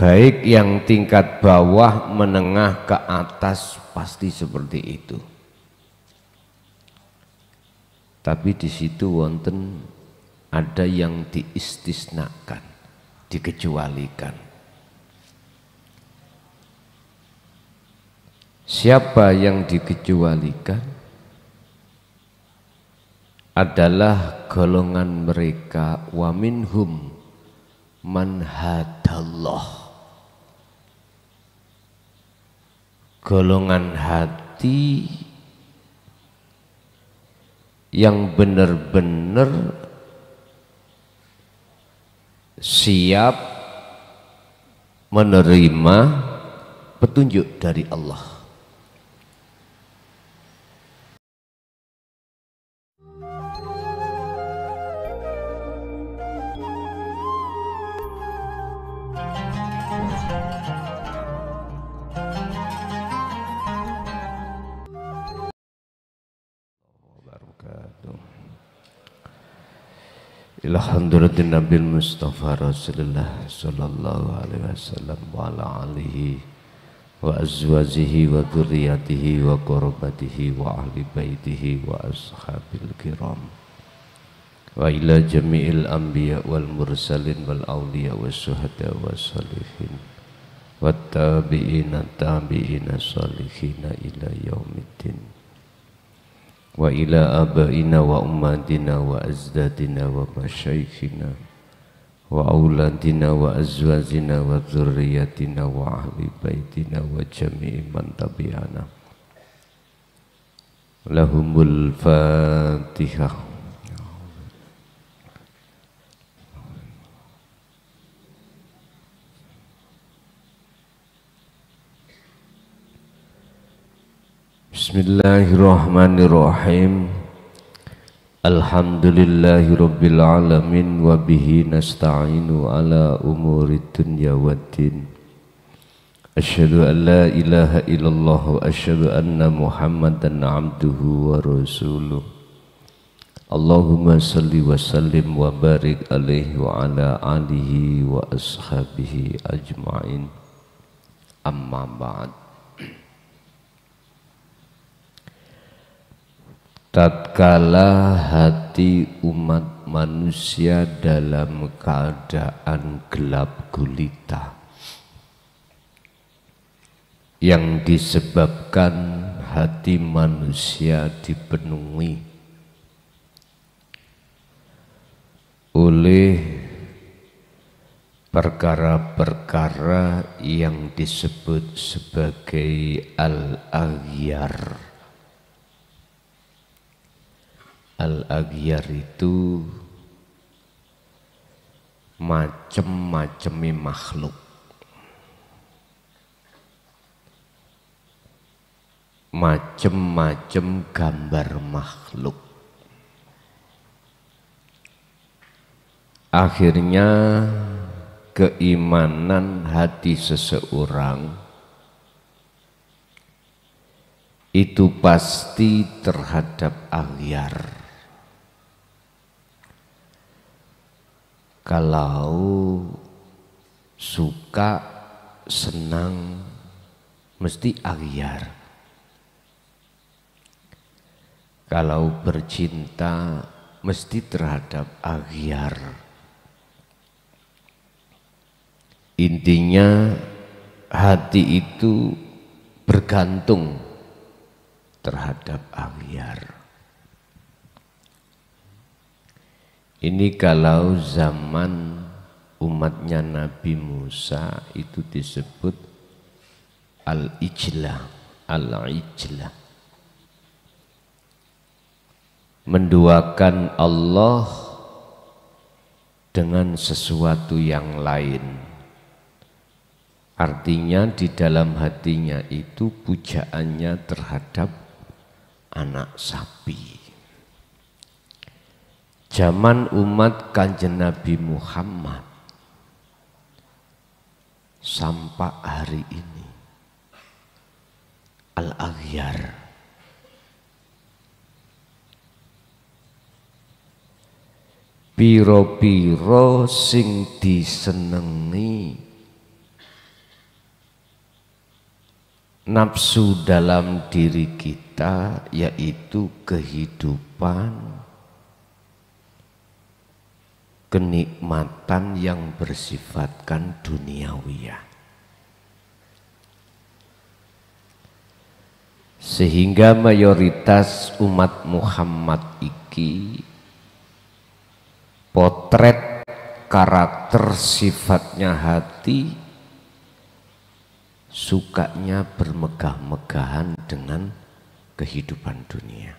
baik yang tingkat bawah, menengah ke atas pasti seperti itu. Tapi di situ wonten ada yang diistisnakan, dikecualikan. Siapa yang dikecualikan? Adalah golongan mereka wa minhum man hadallah. Golongan hati yang benar-benar siap menerima petunjuk dari Allah. Alhamdulillah Nabil Mustafa Rasulullah sallallahu alaihi wasallam wa ala alihi wa azwajihi wa dzurriyyatihi wa qurabatihi wa ahli baitihi wa ashabil kiram wa ila jami'il anbiya wal mursalin wal awliya was syuhada was salihin wat tabi'ina tabi'ina salihina ila yaumiddin wa ila abaina wa ummatina wa azdadina wa masyaikhina wa auladina wa azwajina wa dzurriyyatina wa ahli baitina wa jami'i man tabi'ana lahumul fatihah. Bismillahirrahmanirrahim. Alhamdulillahi rabbil alamin wa bihi nasta'inu ala umurid dunya waddin. Asyhadu an la ilaha illallah wa asyhadu anna Muhammadan abduhu wa rasuluh. Allahumma salli wa sallim wa barik alaihi wa ala alihi wa ashabihi ajma'in. Amma ba'd. Tatkala hati umat manusia dalam keadaan gelap gulita yang disebabkan hati manusia dipenuhi oleh perkara-perkara yang disebut sebagai al-aghyar. Al-aghyar itu macem-macemi makhluk, macem-macem gambar makhluk. Akhirnya keimanan hati seseorang itu pasti terhadap aghyar. Kalau suka, senang, mesti aghyar. Kalau bercinta, mesti terhadap aghyar. Intinya hati itu bergantung terhadap aghyar. Ini kalau zaman umatnya Nabi Musa itu disebut al-ijlah, al-ijlah. Menduakan Allah dengan sesuatu yang lain. Artinya di dalam hatinya itu pujaannya terhadap anak sapi. Zaman umat Kanjeng Nabi Muhammad sampai hari ini al-aghyar. Piro-piro sing disenengi nafsu dalam diri kita, yaitu kehidupan, kenikmatan yang bersifatkan duniawiyah. Sehingga mayoritas umat Muhammad iki potret karakter sifatnya hati sukanya bermegah-megahan dengan kehidupan dunia.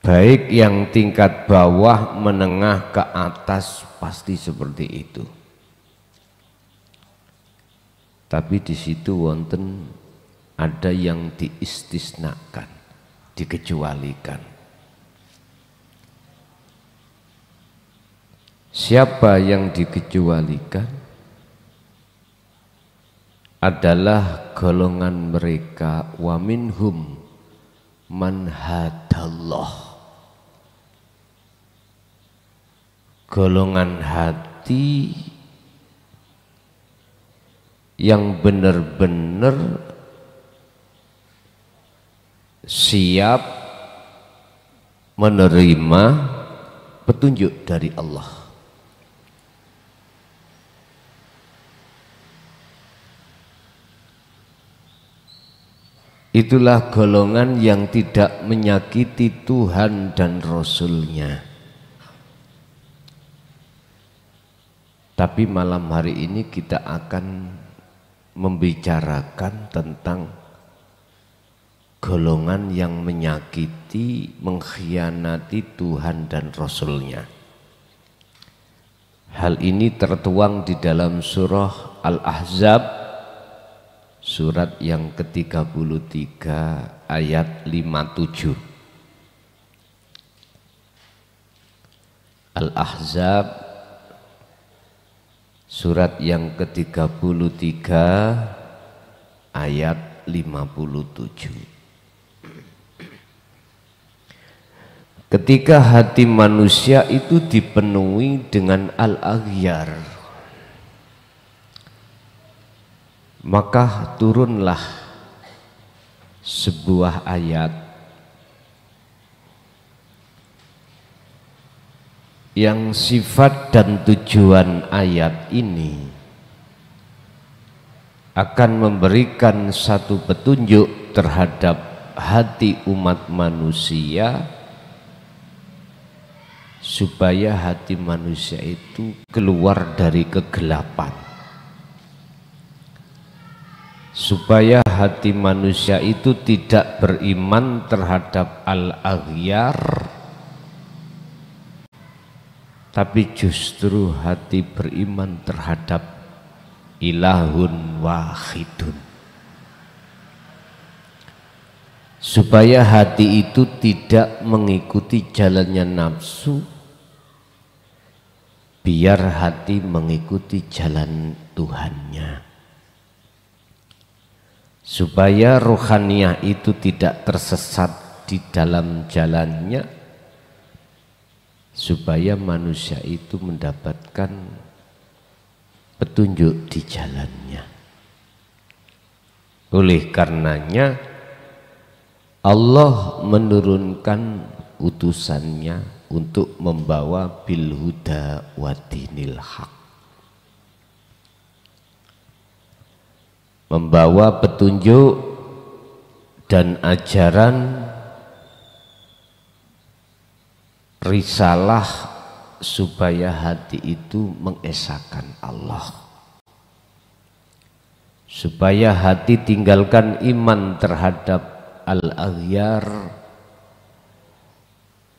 Baik yang tingkat bawah, menengah ke atas pasti seperti itu. Tapi di situ wonten ada yang diistisnakan, dikecualikan. Siapa yang dikecualikan? Adalah golongan mereka wa minhum man hadallah. Golongan hati yang benar-benar siap menerima petunjuk dari Allah. Itulah golongan yang tidak menyakiti Tuhan dan Rasul-Nya. Tapi malam hari ini kita akan membicarakan tentang golongan yang menyakiti, mengkhianati Tuhan dan Rasul-Nya. Hal ini tertuang di dalam surah Al-Ahzab, surat yang ke-33 ayat 57. Al-Ahzab surat yang ke-33 ayat 57. Ketika hati manusia itu dipenuhi dengan al-aghyar, maka turunlah sebuah ayat yang sifat dan tujuan ayat ini akan memberikan satu petunjuk terhadap hati umat manusia, supaya hati manusia itu keluar dari kegelapan, supaya hati manusia itu tidak beriman terhadap al-aghyar, tapi justru hati beriman terhadap ilahun wahidun. Supaya hati itu tidak mengikuti jalannya nafsu, biar hati mengikuti jalan Tuhannya. Supaya rohaniah itu tidak tersesat di dalam jalannya, supaya manusia itu mendapatkan petunjuk di jalannya. Oleh karenanya Allah menurunkan utusannya untuk membawa bil huda wa dinil haq, membawa petunjuk dan ajaran risalah supaya hati itu mengesahkan Allah, supaya hati tinggalkan iman terhadap al-aghyar,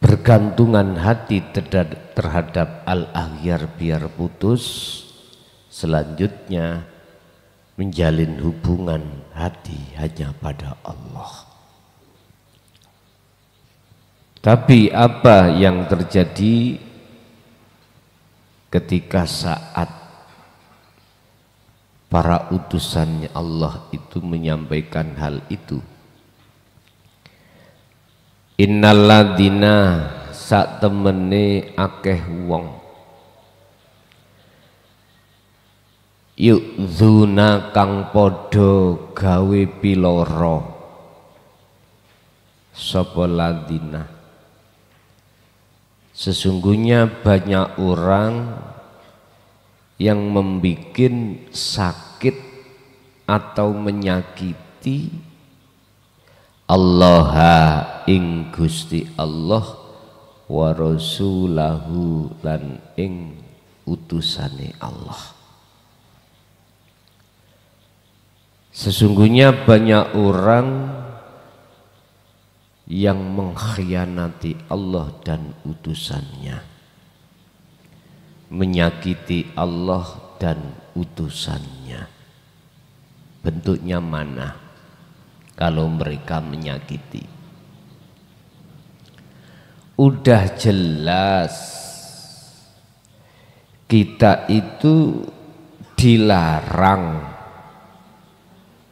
bergantungan hati terhadap al-aghyar biar putus, selanjutnya menjalin hubungan hati hanya pada Allah. Tapi apa yang terjadi ketika saat para utusannya Allah itu menyampaikan hal itu? Innalladzina sak temene akeh wong yu'dzuna kang podo gawe piloro sapa ladina. Sesungguhnya banyak orang yang membuat sakit atau menyakiti Allah ing Gusti Allah wa rasulahu lan ing utusane Allah. Sesungguhnya banyak orang yang mengkhianati Allah dan utusannya, menyakiti Allah dan utusannya. Bentuknya mana kalau mereka menyakiti? Udah jelas kita itu dilarang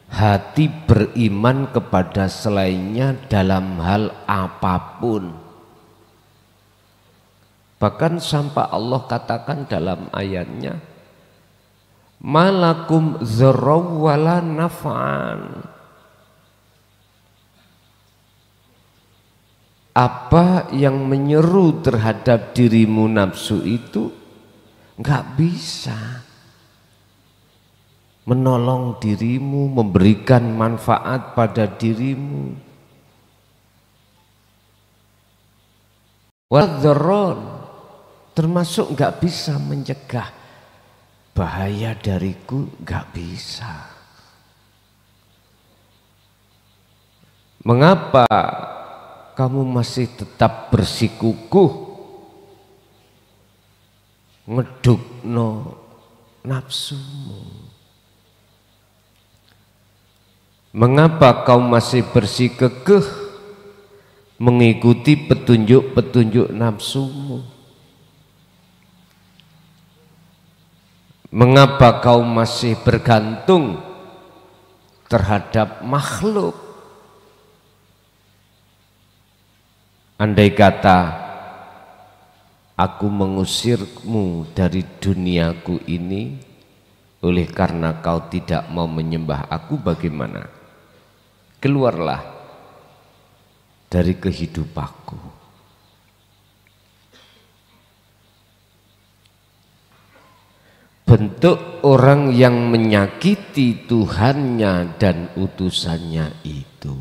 hati beriman kepada selainnya dalam hal apapun. Bahkan sampai Allah katakan dalam ayatnya, malakum dzarraw wala naf'an. Apa yang menyeru terhadap dirimu nafsu itu nggak bisa menolong dirimu, memberikan manfaat pada dirimu. Wadzaron termasuk nggak bisa mencegah bahaya dariku, nggak bisa. Mengapa kamu masih tetap bersikukuh ngedukno nafsumu? Mengapa kau masih bersikukuh mengikuti petunjuk-petunjuk nafsumu? Mengapa kau masih bergantung terhadap makhluk? Andai kata aku mengusirmu dari duniaku ini oleh karena kau tidak mau menyembah aku, bagaimana? Keluarlah dari kehidupanku. Bentuk orang yang menyakiti Tuhannya dan utusannya itu,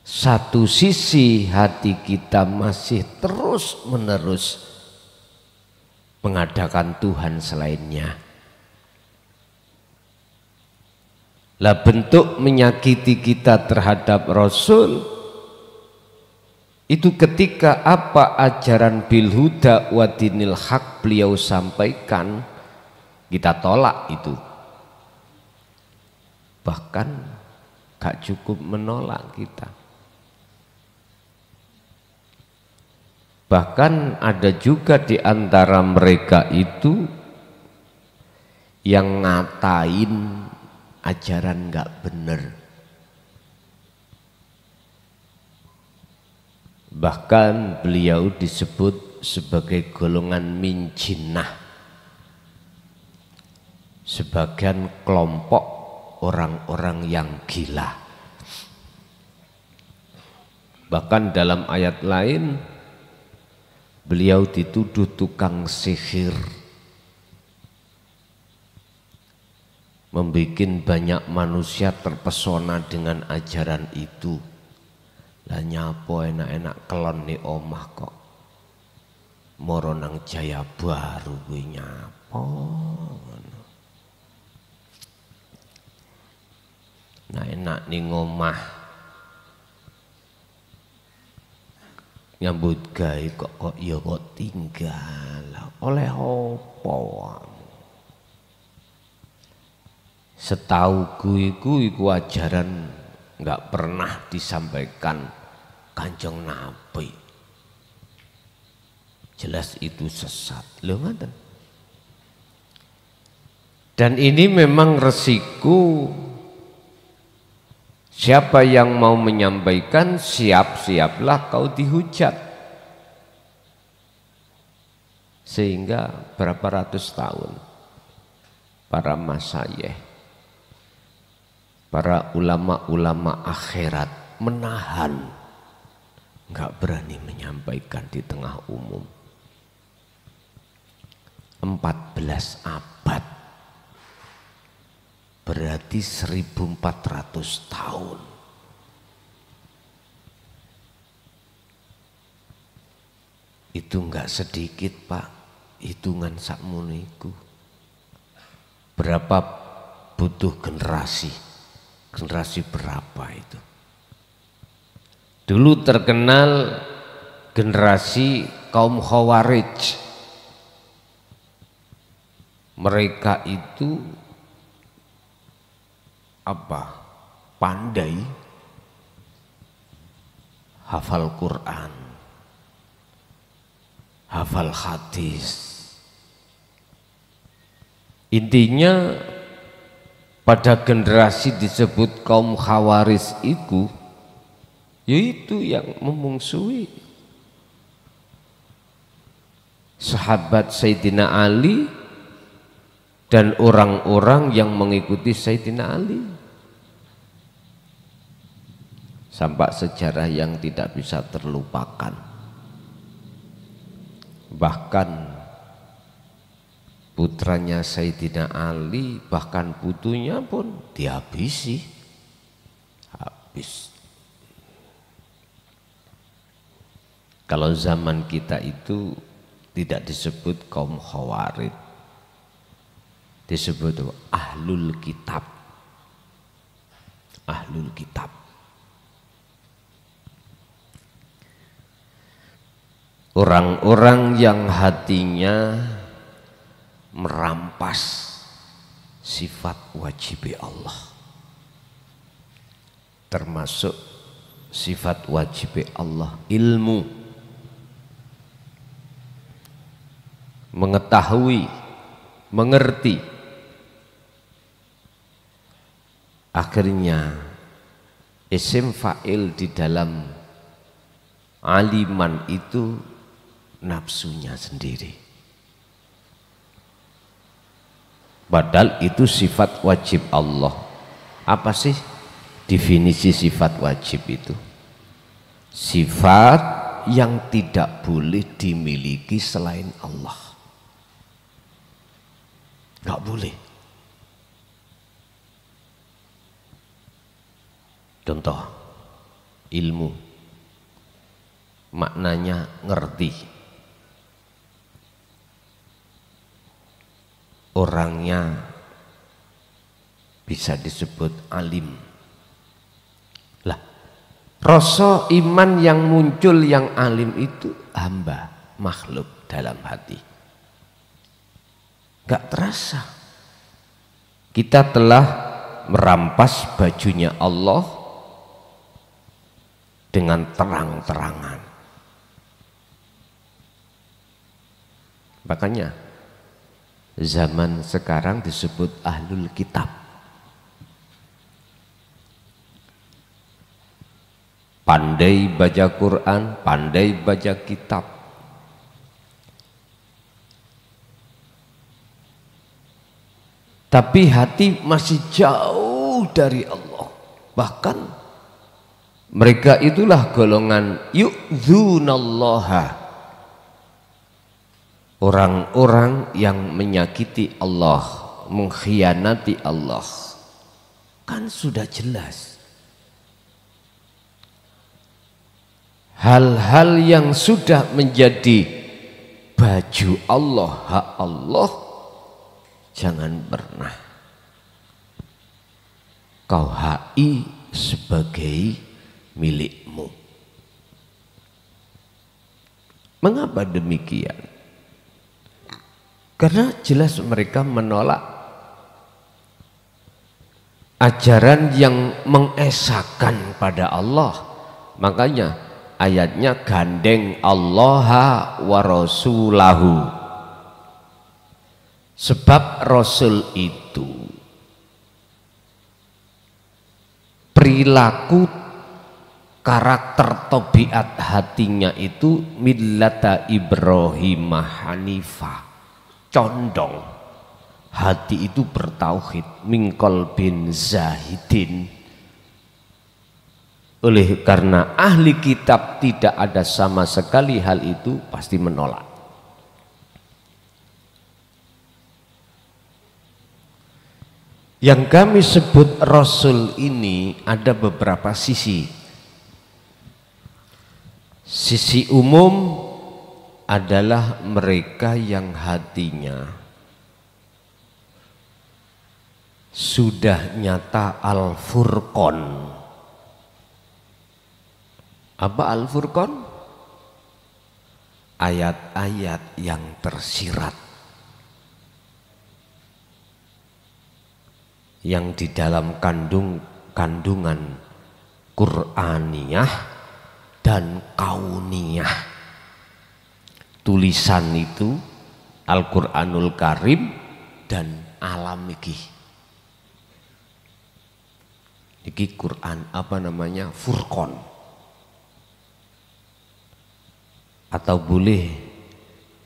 satu sisi hati kita masih terus menerus mengadakan Tuhan selainnya. Lah bentuk menyakiti kita terhadap Rasul itu ketika apa ajaran bil huda wa dinil haq beliau sampaikan, kita tolak itu. Bahkan gak cukup menolak kita. Bahkan ada juga di antara mereka itu yang ngatain ajaran nggak bener. Bahkan beliau disebut sebagai golongan min jinnah, sebagian kelompok orang-orang yang gila. Bahkan dalam ayat lain beliau dituduh tukang sihir, membuat banyak manusia terpesona dengan ajaran itu. Lah nyapo enak-enak kelon nih omah kok moro nang Jaya Baru kuwi nyapo. Nah enak nih ngomah nyambut gawe kok ya kok tinggal oleh apa? Setauku iku ajaran nggak pernah disampaikan Kanjeng Nabi. Jelas itu sesat. Lho ngoten. Dan ini memang resiko. Siapa yang mau menyampaikan, siap-siaplah kau dihujat. Sehingga berapa ratus tahun para masyayikh, para ulama-ulama akhirat menahan, nggak berani menyampaikan di tengah umum. 14 abad, berarti 1400 tahun. Itu nggak sedikit Pak, hitungan sakmuniku. Berapa butuh generasi? Generasi berapa itu? Dulu terkenal generasi kaum Khawarij. Mereka itu apa? Pandai hafal Quran, hafal hadis. Intinya pada generasi disebut kaum Khawarij itu, yaitu yang memungsuhi sahabat Sayyidina Ali dan orang-orang yang mengikuti Sayyidina Ali. Sampai sejarah yang tidak bisa terlupakan. Bahkan putranya Sayyidina Ali, bahkan putunya pun dihabisi. Habis. Kalau zaman kita itu tidak disebut kaum Khawarij, disebut ahlul kitab. Ahlul kitab. Orang-orang yang hatinya merampas sifat wajib Allah, termasuk sifat wajib Allah ilmu, mengetahui, mengerti. Akhirnya isim fa'il di dalam aliman itu nafsunya sendiri, padahal itu sifat wajib Allah. Apa sih definisi sifat wajib itu? Sifat yang tidak boleh dimiliki selain Allah, nggak boleh. Contoh, ilmu, maknanya ngerti. Orangnya bisa disebut alim. Lah, rasa iman yang muncul yang alim itu hamba, makhluk dalam hati. Gak terasa. Kita telah merampas bajunya Allah dengan terang-terangan. Makanya zaman sekarang disebut ahlul kitab. Pandai baca Quran, pandai baca kitab. Tapi hati masih jauh dari Allah. Bahkan mereka itulah golongan yu'dzunallaha, orang-orang yang menyakiti Allah, mengkhianati Allah. Kan sudah jelas. Hal-hal yang sudah menjadi baju Allah, hak Allah, jangan pernah kau haki sebagai milikmu. Mengapa demikian? Karena jelas mereka menolak ajaran yang mengesahkan pada Allah. Makanya ayatnya gandeng Allah wa rasulahu. Sebab Rasul itu perilaku, karakter, tabiat hatinya itu millata Ibrahim Hanifah, condong hati itu bertauhid, mingkol bin zahidin. Oleh karena ahli kitab tidak ada sama sekali hal itu, pasti menolak. Yang kami sebut Rasul ini ada beberapa sisi. Sisi umum adalah mereka yang hatinya sudah nyata Al-Furqan. Apa Al-Furqan? Ayat-ayat yang tersirat, yang di dalam kandungan Qur'aniyah dan kauniyah. Tulisan itu Al-Qur'anul Karim dan alam iki Quran apa namanya, Furqan, atau boleh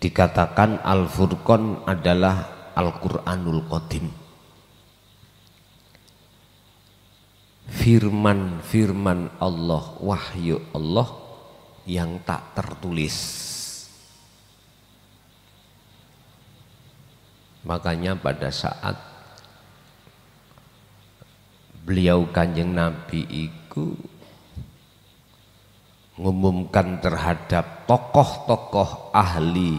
dikatakan Al-Furqan adalah Al-Qur'anul Qadim. Firman-firman Allah, wahyu Allah yang tak tertulis. Makanya pada saat beliau Kanjeng Nabi itu mengumumkan terhadap tokoh-tokoh ahli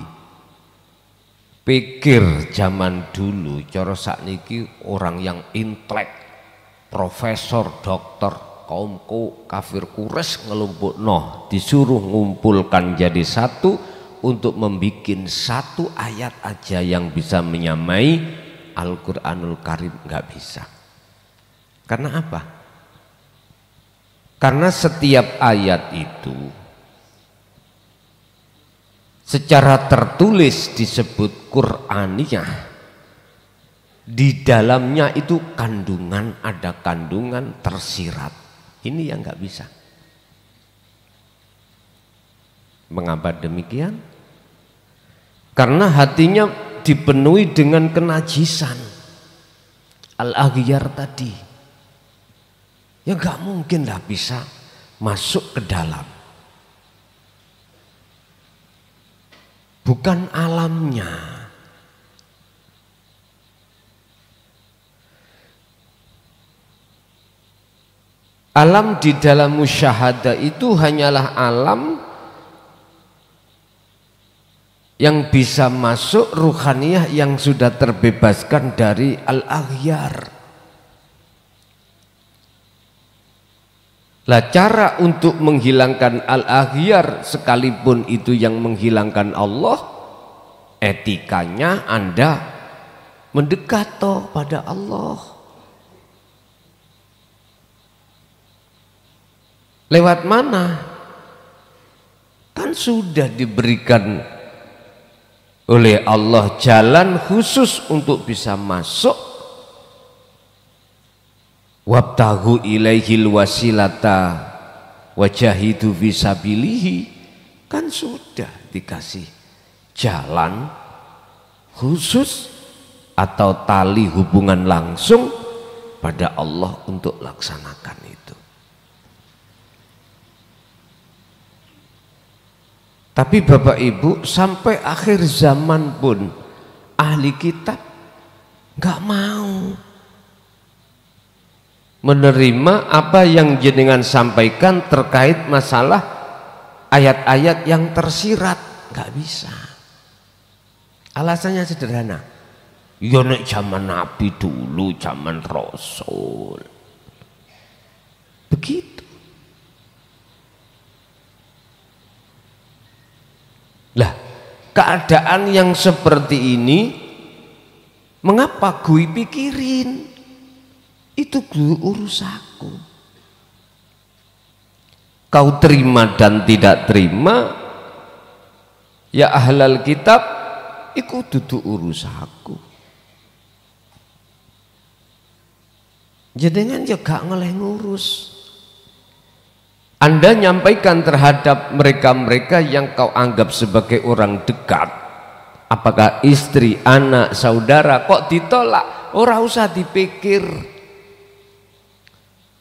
pikir zaman dulu, cara sakniki orang yang intelek, profesor, dokter, kaumku kafir Quraisy ngelumpukno, disuruh ngumpulkan jadi satu untuk membuat satu ayat aja yang bisa menyamai Al-Qur'anul Karim, nggak bisa. Karena apa? Karena setiap ayat itu secara tertulis disebut Qur'aniyah. Di dalamnya itu ada kandungan tersirat. Ini yang nggak bisa. Mengapa demikian? Karena hatinya dipenuhi dengan kenajisan al-aghyar tadi, ya nggak mungkin lah bisa masuk ke dalam, bukan alamnya. Alam di dalam musyahadah itu hanyalah alam yang bisa masuk ruhaniyah yang sudah terbebaskan dari al-aghyar. Lah cara untuk menghilangkan al-aghyar, sekalipun itu yang menghilangkan Allah, etikanya Anda mendekat pada Allah. Lewat mana? Kan sudah diberikan oleh Allah jalan khusus untuk bisa masuk. Wabtaghu ilaihil wasilata wajahidu fisabilihi, kan sudah dikasih jalan khusus atau tali hubungan langsung pada Allah untuk laksanakan itu. Tapi Bapak Ibu, sampai akhir zaman pun ahli kitab nggak mau menerima apa yang jenengan sampaikan terkait masalah ayat-ayat yang tersirat, nggak bisa. Alasannya sederhana, ya nek zaman Nabi dulu, zaman Rasul, begitu. Lah, keadaan yang seperti ini mengapa gue pikirin? Itu gue urus aku. Kau terima dan tidak terima, ya ahlal kitab, iku dudu urus aku. Jenengan juga ngeleh ngurus. Anda nyampaikan terhadap mereka-mereka yang kau anggap sebagai orang dekat, apakah istri, anak, saudara, kok ditolak? Ora usah dipikir,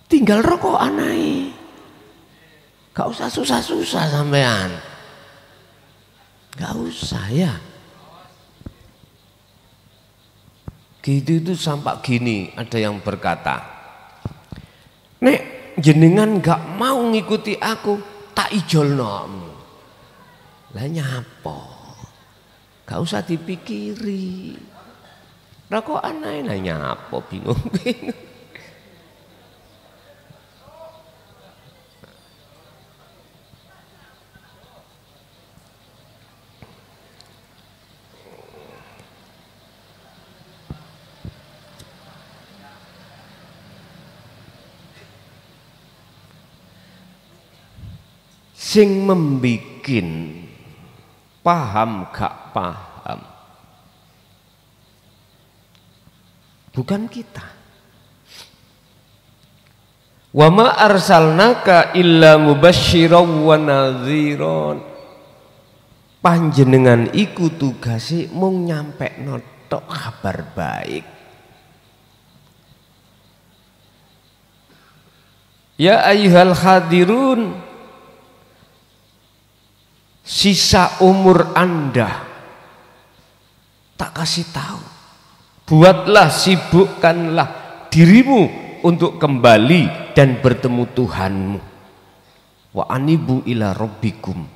tinggal rokok anai, gak usah susah-susah sampean, gak usah ya. Gitu itu sampai gini, ada yang berkata, nek jenengan gak mau ngikuti aku, tak ijolno. Lah nyapo, gak usah dipikiri, rokok aneh lah nyapo, bingung-bingung. Sing membikin paham gak paham bukan kita. Wa ma arsalnaka illa mubasysyiran wa nadhiran. Panjenengan iku tugase mung nyampekno tok kabar baik. Ya ayyuhal hadirun, sisa umur Anda tak kasih tahu, buatlah, sibukkanlah dirimu untuk kembali dan bertemu Tuhanmu. Wa anibu ila rabbikum.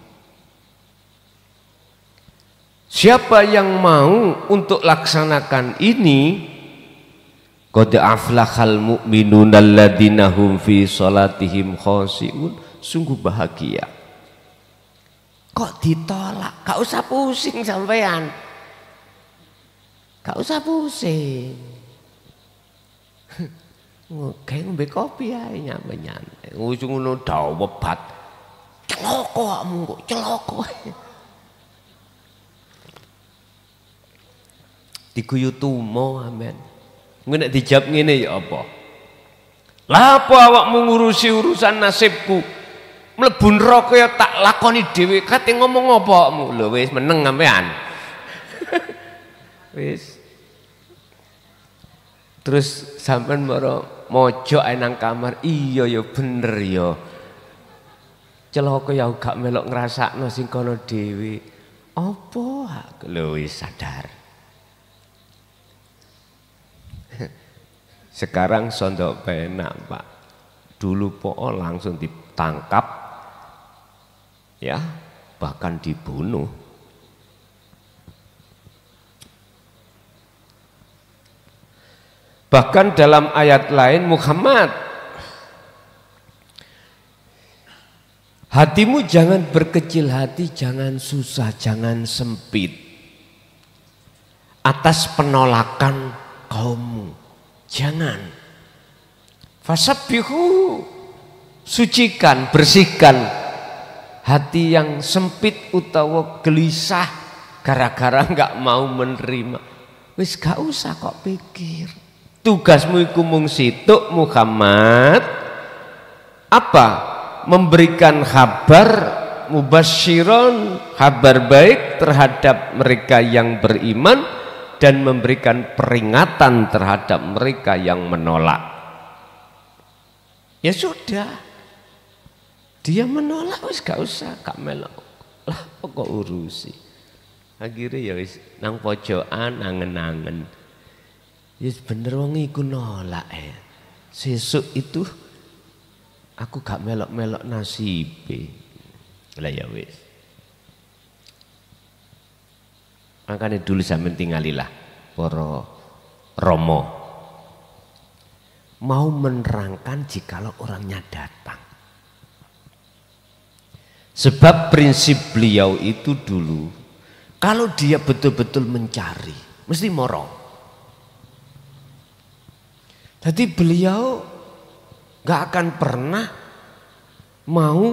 Siapa yang mau untuk laksanakan ini, qad aflahal mu'minuna alladzina hum fi salatihim khashi'un, sungguh bahagia. Kok ditolak? Gak usah pusing sampean, gak usah pusing. Kayak ngombe kopi ae nyantai. Ujung ngono dawa webat. Celoko kamu kok, celoko. Diguyu tumo amen. Nek dijawab ngene ya apa? Lah apa awakmu ngurusi urusan nasibku? Mlebu neraka ya tak lakoni dhewe. Kate ngomong apa awakmu? Lho wis meneng sampean. Wis. Terus sampean mojok ae nang kamar. Iya ya bener ya. Celaka ya gak melok ngrasakno sing kono dhewe. Apa? Lho wis sadar. Sekarang sondok penak Pak. Dulu po langsung ditangkap. Ya, bahkan dibunuh. Bahkan dalam ayat lain, Muhammad, hatimu jangan berkecil hati, jangan susah, jangan sempit atas penolakan kaummu. Jangan. Fasabbihu, sucikan, bersihkan hati yang sempit utawa gelisah gara-gara enggak mau menerima. Wis gak usah kok pikir. Tugasmu iku mung situk Muhammad. Apa? Memberikan kabar mubasysyiron, kabar baik terhadap mereka yang beriman dan memberikan peringatan terhadap mereka yang menolak. Ya sudah. Dia menolak wis gak usah, gak melok. Lah kok urusi. Akhirnya ya wis nang pojokan angen-angen. Ya bener wong iku nolak ya. Sesuk itu aku gak melok-melok nasibe. Lah ya wis. Makanya dulu sampean tingalilah para romo. Mau menerangkan jikalau orangnya datang. Sebab prinsip beliau itu dulu, kalau dia betul-betul mencari, mesti moro. Jadi beliau gak akan pernah mau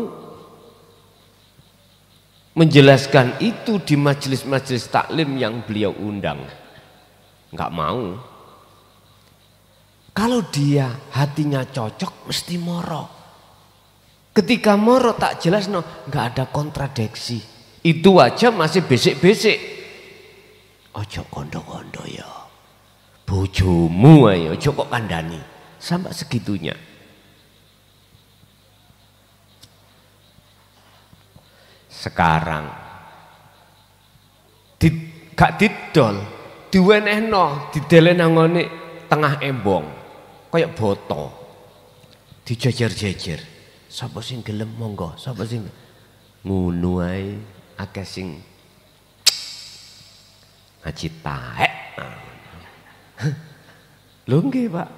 menjelaskan itu di majelis-majelis taklim yang beliau undang. Gak mau. Kalau dia hatinya cocok, mesti moro. Ketika moro tak jelas no, nggak ada kontradiksi. Itu aja masih besik-besik. ojo kondo-kondo ya. Bojomu ayo ojo kok kandhani. Sampai segitunya. Sekarang gak didol, diwenehno, didelen nangone tengah embong, kayak boto, dijejer-jejer. Sapa sing gelem monggo, sapa sing ngono ae akeh sing ngaji taek. Lho nggih, Pak.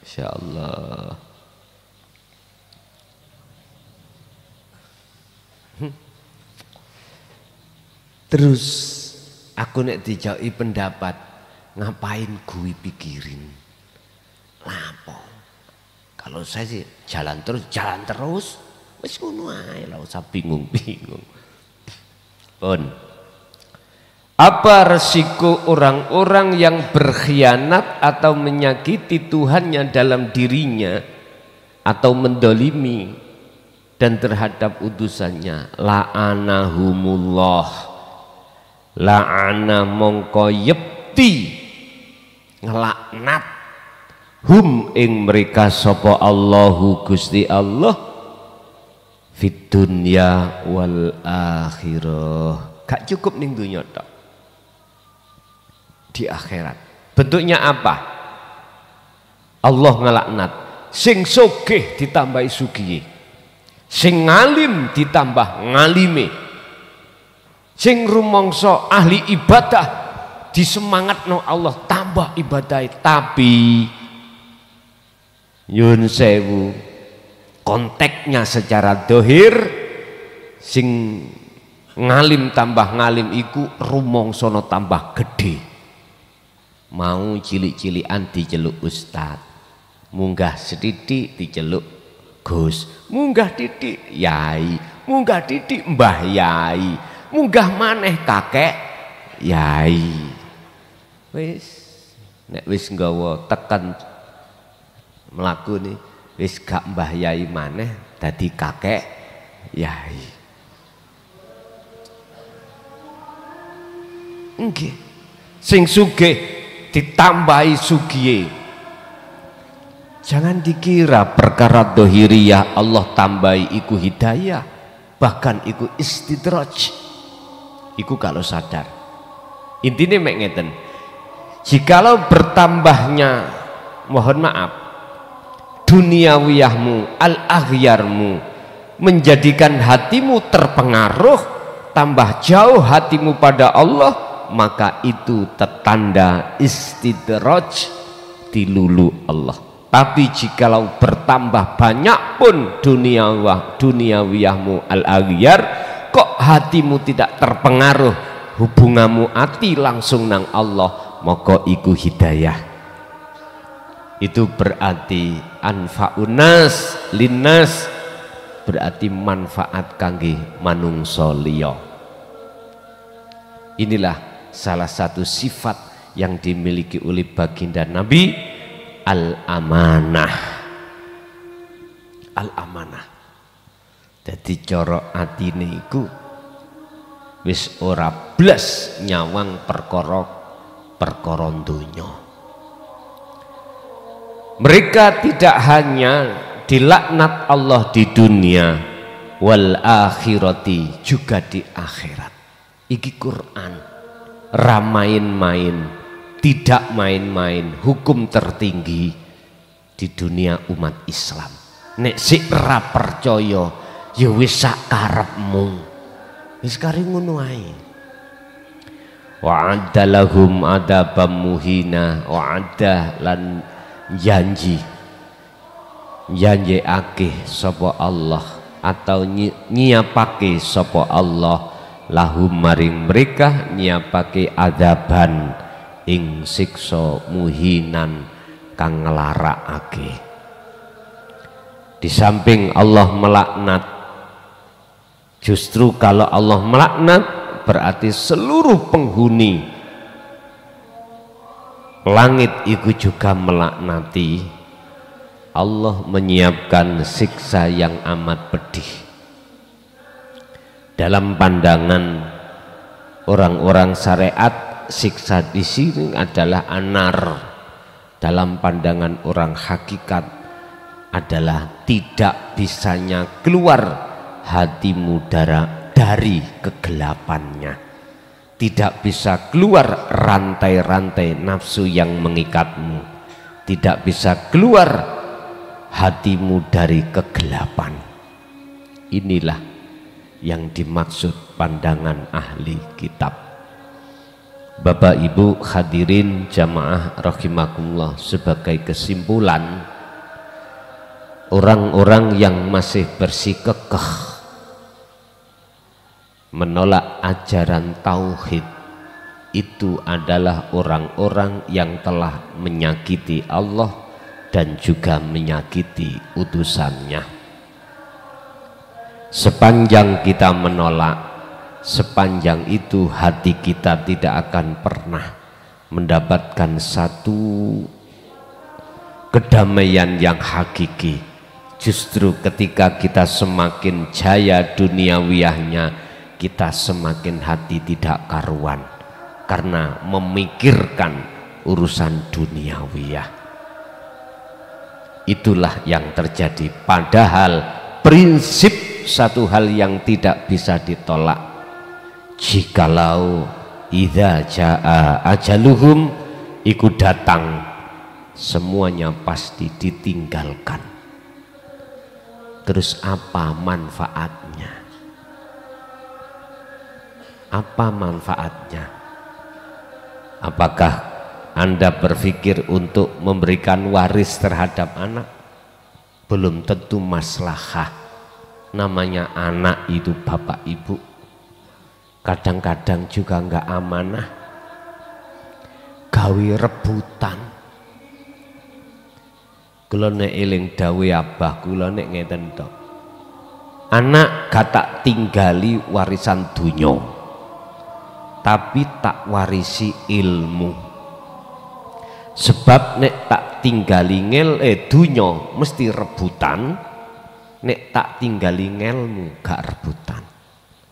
Insyaallah. Terus aku nek dijauhi pendapat, ngapain gue pikirin? Lapo? Kalau saya sih jalan terus, wis ngono ae, ora usah bingung-bingung. Pun. Apa resiko orang-orang yang berkhianat atau menyakiti Tuhannya dalam dirinya atau mendolimi dan terhadap utusannya? La'anahumullah. La'ana mongko yepti ngelaknat hum ing mereka sapa Allahu Gusti Allah fid dunya wal akhirah. Gak cukup ning dunya tok, di akhirat. Bentuknya apa? Allah ngelaknat sing sugih ditambahi sugih, sing ngalim ditambah ngalime, sing rumangsa ahli ibadah disemangatno Allah tambah ibadah. Tapi nyun sewu, konteksnya secara dohir sing ngalim tambah ngalim iku rumangsono tambah gede. Mau cilik-cilikan diceluk ustad, munggah sedidik diceluk Gus, munggah titik yai, munggah titik mbah yai, munggah maneh kakek yai. Wis nek wis nggawa tekan mlaku wis gak mbah yai maneh dadi kakek yai. Nggih. Sing sugih ditambahi sugihe. Jangan dikira perkara dohiriyah Allah tambahi iku hidayah, bahkan iku istidraj. Iku kalau sadar. Intinya mek ngeten. Jikalau bertambahnya, mohon maaf, duniawiyahmu, al-aghyarmu menjadikan hatimu terpengaruh, tambah jauh hatimu pada Allah, maka itu tertanda istidraj, dilulu Allah. Tapi jikalau bertambah banyak pun duniawiyahmu al-aghyar, kok hatimu tidak terpengaruh, hubunganmu hati langsung nang Allah, maka iku hidayah. Itu berarti anfa'unas linnas, berarti manfaat kangge manungsa liya. Inilah salah satu sifat yang dimiliki oleh baginda Nabi, al-amanah. Al-amanah. Jadi cara atine iku wis ora blas nyawang perkara donya. Mereka tidak hanya dilaknat Allah di dunia, wal akhirati, juga di akhirat. Iki Quran, ramain-main, tidak main-main, hukum tertinggi di dunia umat Islam. Nek sik ra percaya ya wis sak karepmu, wis kari ngono ae. Wa'adda lahum adabam muhina, wa'adda lan janji akeh sapa Allah atau nyiapake sapa Allah lahum maring mereka, nyiapake adaban ing siksa muhinan kang nglarakake. Di samping Allah melaknat, justru kalau Allah melaknat berarti seluruh penghuni langit itu juga melaknati. Allah menyiapkan siksa yang amat pedih. Dalam pandangan orang-orang syariat siksa di sini adalah anar. Dalam pandangan orang hakikat adalah tidak bisanya keluar hatimu dari kegelapannya, tidak bisa keluar rantai-rantai nafsu yang mengikatmu, tidak bisa keluar hatimu dari kegelapan. Inilah yang dimaksud pandangan ahli kitab. Bapak Ibu hadirin jamaah rahimakumullah, sebagai kesimpulan, orang-orang yang masih bersikukuh menolak ajaran tauhid itu adalah orang-orang yang telah menyakiti Allah dan juga menyakiti utusannya. Sepanjang kita menolak, sepanjang itu hati kita tidak akan pernah mendapatkan satu kedamaian yang hakiki. Justru ketika kita semakin jaya duniawiyahnya, kita semakin hati tidak karuan karena memikirkan urusan duniawiyah. Itulah yang terjadi, padahal prinsip satu hal yang tidak bisa ditolak. Jikalau idza jaa ajaluhum, ikut datang, semuanya pasti ditinggalkan. Terus apa manfaatnya? Apa manfaatnya? Apakah Anda berpikir untuk memberikan waris terhadap anak? Belum tentu maslahah. Namanya anak itu bapak ibu, kadang-kadang juga enggak amanah, gawe rebutan. Kula nek eling dawuh abah kula nek ngeten tok, anak gak tak tinggali warisan dunya, tapi tak warisi ilmu. Sebab nek tak tinggali dunya mesti rebutan, nek tak tinggali ngelmu gak rebutan.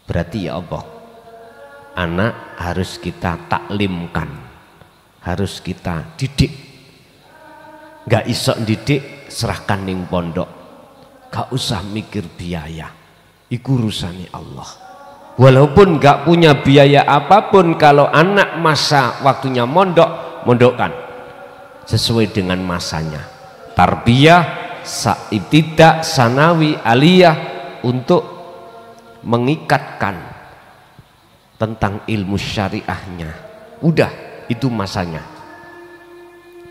Berarti ya Allah, anak harus kita taklimkan, harus kita didik. Gak iso didik, serahkan ning pondok, gak usah mikir biaya, iku urusane Allah. Walaupun gak punya biaya apapun, kalau anak masa waktunya mondok, mondokkan sesuai dengan masanya. Tarbiyah, ibtidak, sanawi, aliyah, untuk mengikatkan tentang ilmu syariahnya. Udah, itu masanya.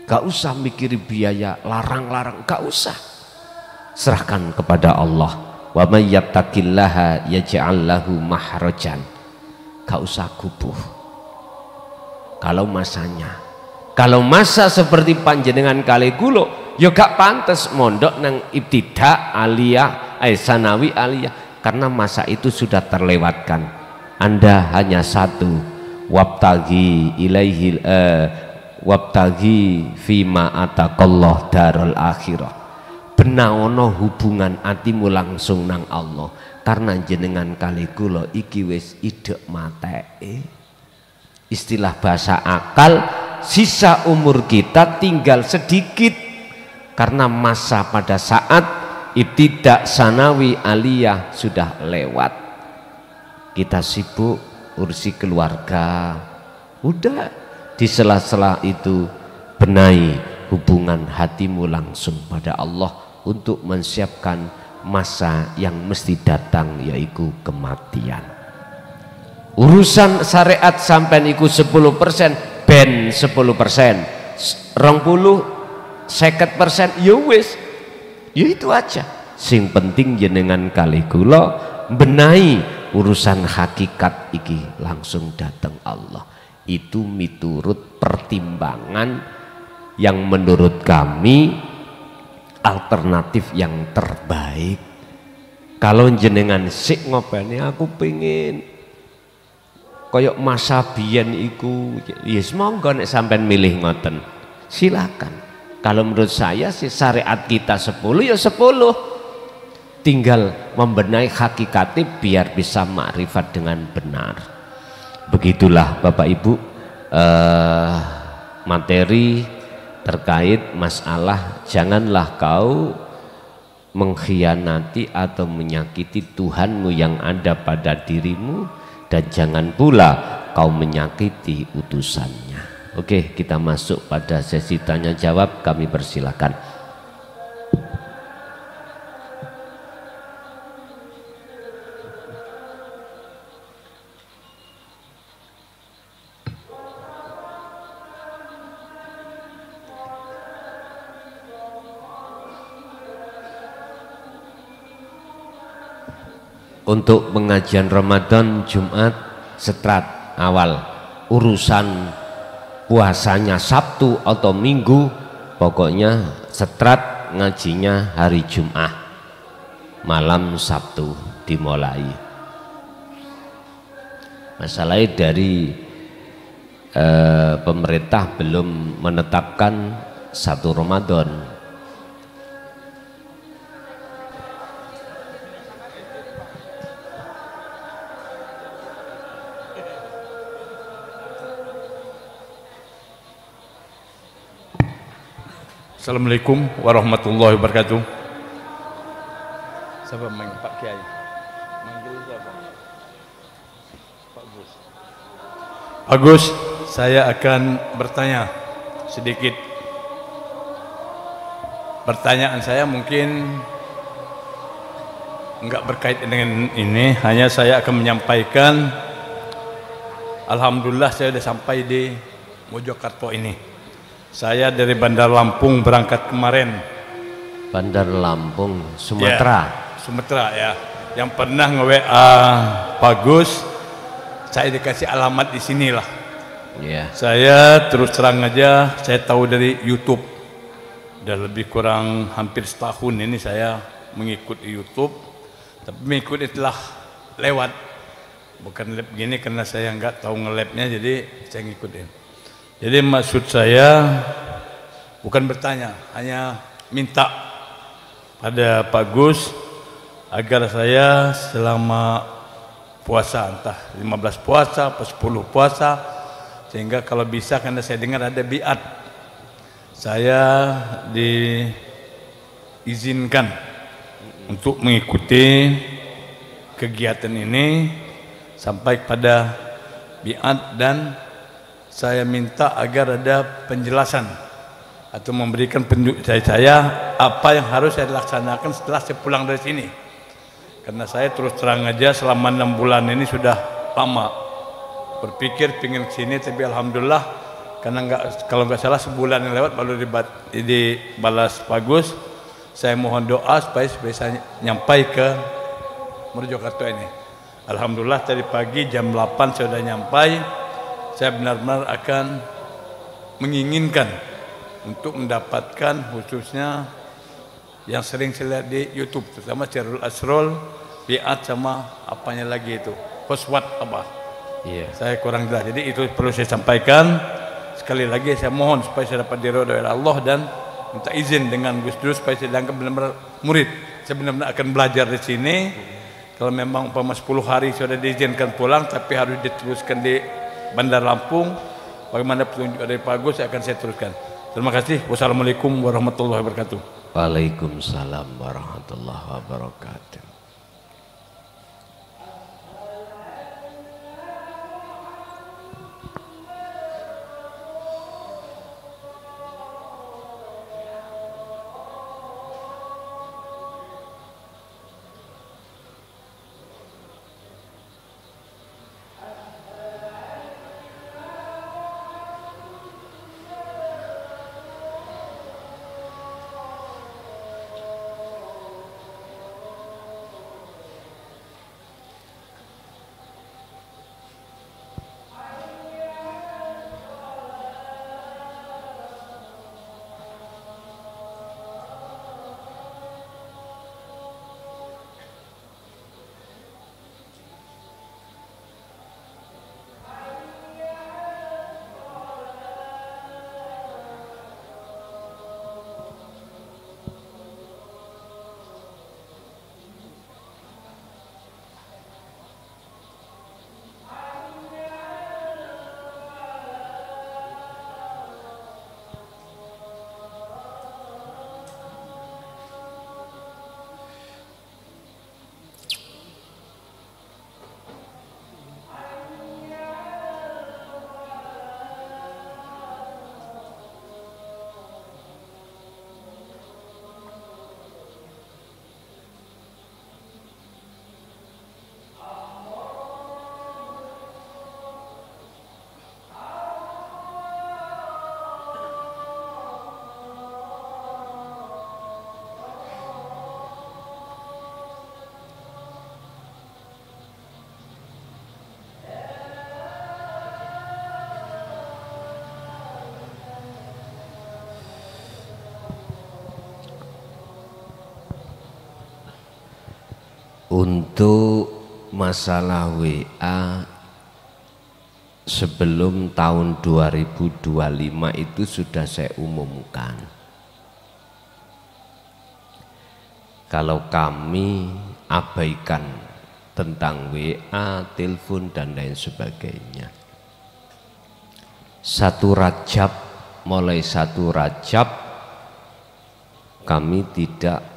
Gak usah mikir biaya, larang-larang, gak usah. Serahkan kepada Allah. Wa may yattaqillaha yaj'al lahu mahrajan. Gak usah gubuh. Kalau masanya, kalau masa seperti panjenengan kali gulo, ya gak pantas mondok nang ibtidak, aliyah, sanawi, aliyah, karena masa itu sudah terlewatkan. Anda hanya satu, wabtaghi ilaihil wabtaghi fima ataqallah darul akhirah. Benaono hubungan atimu langsung nang Allah, karena jenengan kali kula iki wis idek mateke. Istilah bahasa akal, sisa umur kita tinggal sedikit, karena masa pada saat ibtidak, sanawi, aliyah sudah lewat. Kita sibuk urusi keluarga, udah. Di sela-sela itu benahi hubungan hatimu langsung pada Allah untuk menyiapkan masa yang mesti datang, yaitu kematian. Urusan syariat sampai iku 10%, ben 10%, 20, 50%, ya wis, ya itu aja. Sing penting jenengan kali kula benahi urusan hakikat iki langsung datang Allah. Itu miturut pertimbangan yang menurut kami alternatif yang terbaik. Kalau jenengan sik ngopeni aku pengen koyok masa biyen iku, yes monggo nek sampean milih ngoten, silakan. Kalau menurut saya sih syariat kita 10 ya 10, tinggal membenahi hakikatnya biar bisa makrifat dengan benar. Begitulah Bapak Ibu materi terkait masalah janganlah kau mengkhianati atau menyakiti Tuhanmu yang ada pada dirimu, dan jangan pula kau menyakiti utusannya. Oke, kita masuk pada sesi tanya jawab, kami persilakan. Untuk pengajian Ramadan Jumat Setrat awal, urusan puasanya Sabtu atau Minggu, pokoknya Setrat ngajinya hari Jumat malam Sabtu dimulai. Masalahnya dari pemerintah belum menetapkan satu Ramadan. Assalamualaikum warahmatullahi wabarakatuh. Siapa manggil Pak Kiai? Manggil siapa? Pak Gus. Pak Gus, saya akan bertanya sedikit. Pertanyaan saya mungkin enggak berkaitan dengan ini, hanya saya akan menyampaikan alhamdulillah saya sudah sampai di Mojokerto ini. Saya dari Bandar Lampung berangkat kemarin. Bandar Lampung, Sumatera. Ya, Sumatera ya. Yang pernah nge-WA Pak Gus, saya dikasih alamat di sinilah. Ya. Saya terus terang aja, saya tahu dari YouTube. Udah lebih kurang hampir setahun ini saya mengikuti YouTube. Tapi mengikuti telah lewat. Bukan lab gini karena saya nggak tahu nge-labnya, jadi saya ngikutin. Jadi maksud saya bukan bertanya, hanya minta pada Pak Gus agar saya selama puasa, entah 15 puasa atau 10 puasa, sehingga kalau bisa, karena saya dengar ada biat, saya diizinkan untuk mengikuti kegiatan ini sampai pada biat, dan saya minta agar ada penjelasan atau memberikan penunjuk saya apa yang harus saya laksanakan setelah saya pulang dari sini. Karena saya terus terang aja selama 6 bulan ini sudah lama berpikir pingin sini, tapi alhamdulillah karena kalau nggak salah sebulan yang lewat baru dibalas bagus. Saya mohon doa supaya bisa nyampai ke Mojokerto ini. Alhamdulillah tadi pagi jam 8 saya sudah nyampai. Saya benar-benar akan menginginkan untuk mendapatkan khususnya yang sering saya lihat di YouTube, terutama Syahrul Asrul, biat sama apanya lagi itu, khuswat apa? Iya. Saya kurang jelas. Jadi itu perlu saya sampaikan. Sekali lagi saya mohon supaya saya dapat diridhoi oleh Allah dan minta izin dengan Gus Dur supaya saya dianggap benar-benar murid. Saya benar-benar akan belajar di sini. Kalau memang umpama 10 hari sudah diizinkan pulang, tapi harus diteruskan di Bandar Lampung, bagaimana petunjuk dari Pak Gus akan saya teruskan. Terima kasih. Wassalamualaikum warahmatullahi wabarakatuh. Waalaikumsalam warahmatullahi wabarakatuh. Untuk masalah WA sebelum tahun 2025 itu sudah saya umumkan. Kalau kami abaikan tentang WA, telepon dan lain sebagainya. Mulai 1 Rajab kami tidak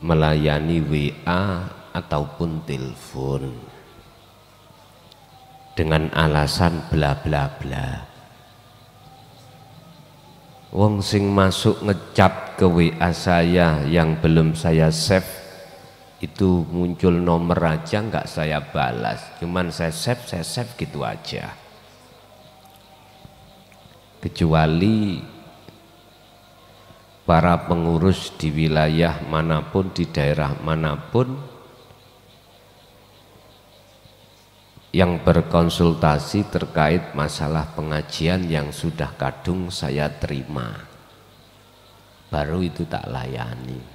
melayani WA ataupun telepon dengan alasan bla bla bla. Wong sing masuk ngecat ke WA saya yang belum saya save itu muncul nomor aja nggak saya balas, cuman saya save gitu aja. Kecuali para pengurus di wilayah manapun, di daerah manapun yang berkonsultasi terkait masalah pengajian yang sudah kadung saya terima, baru itu tak layani.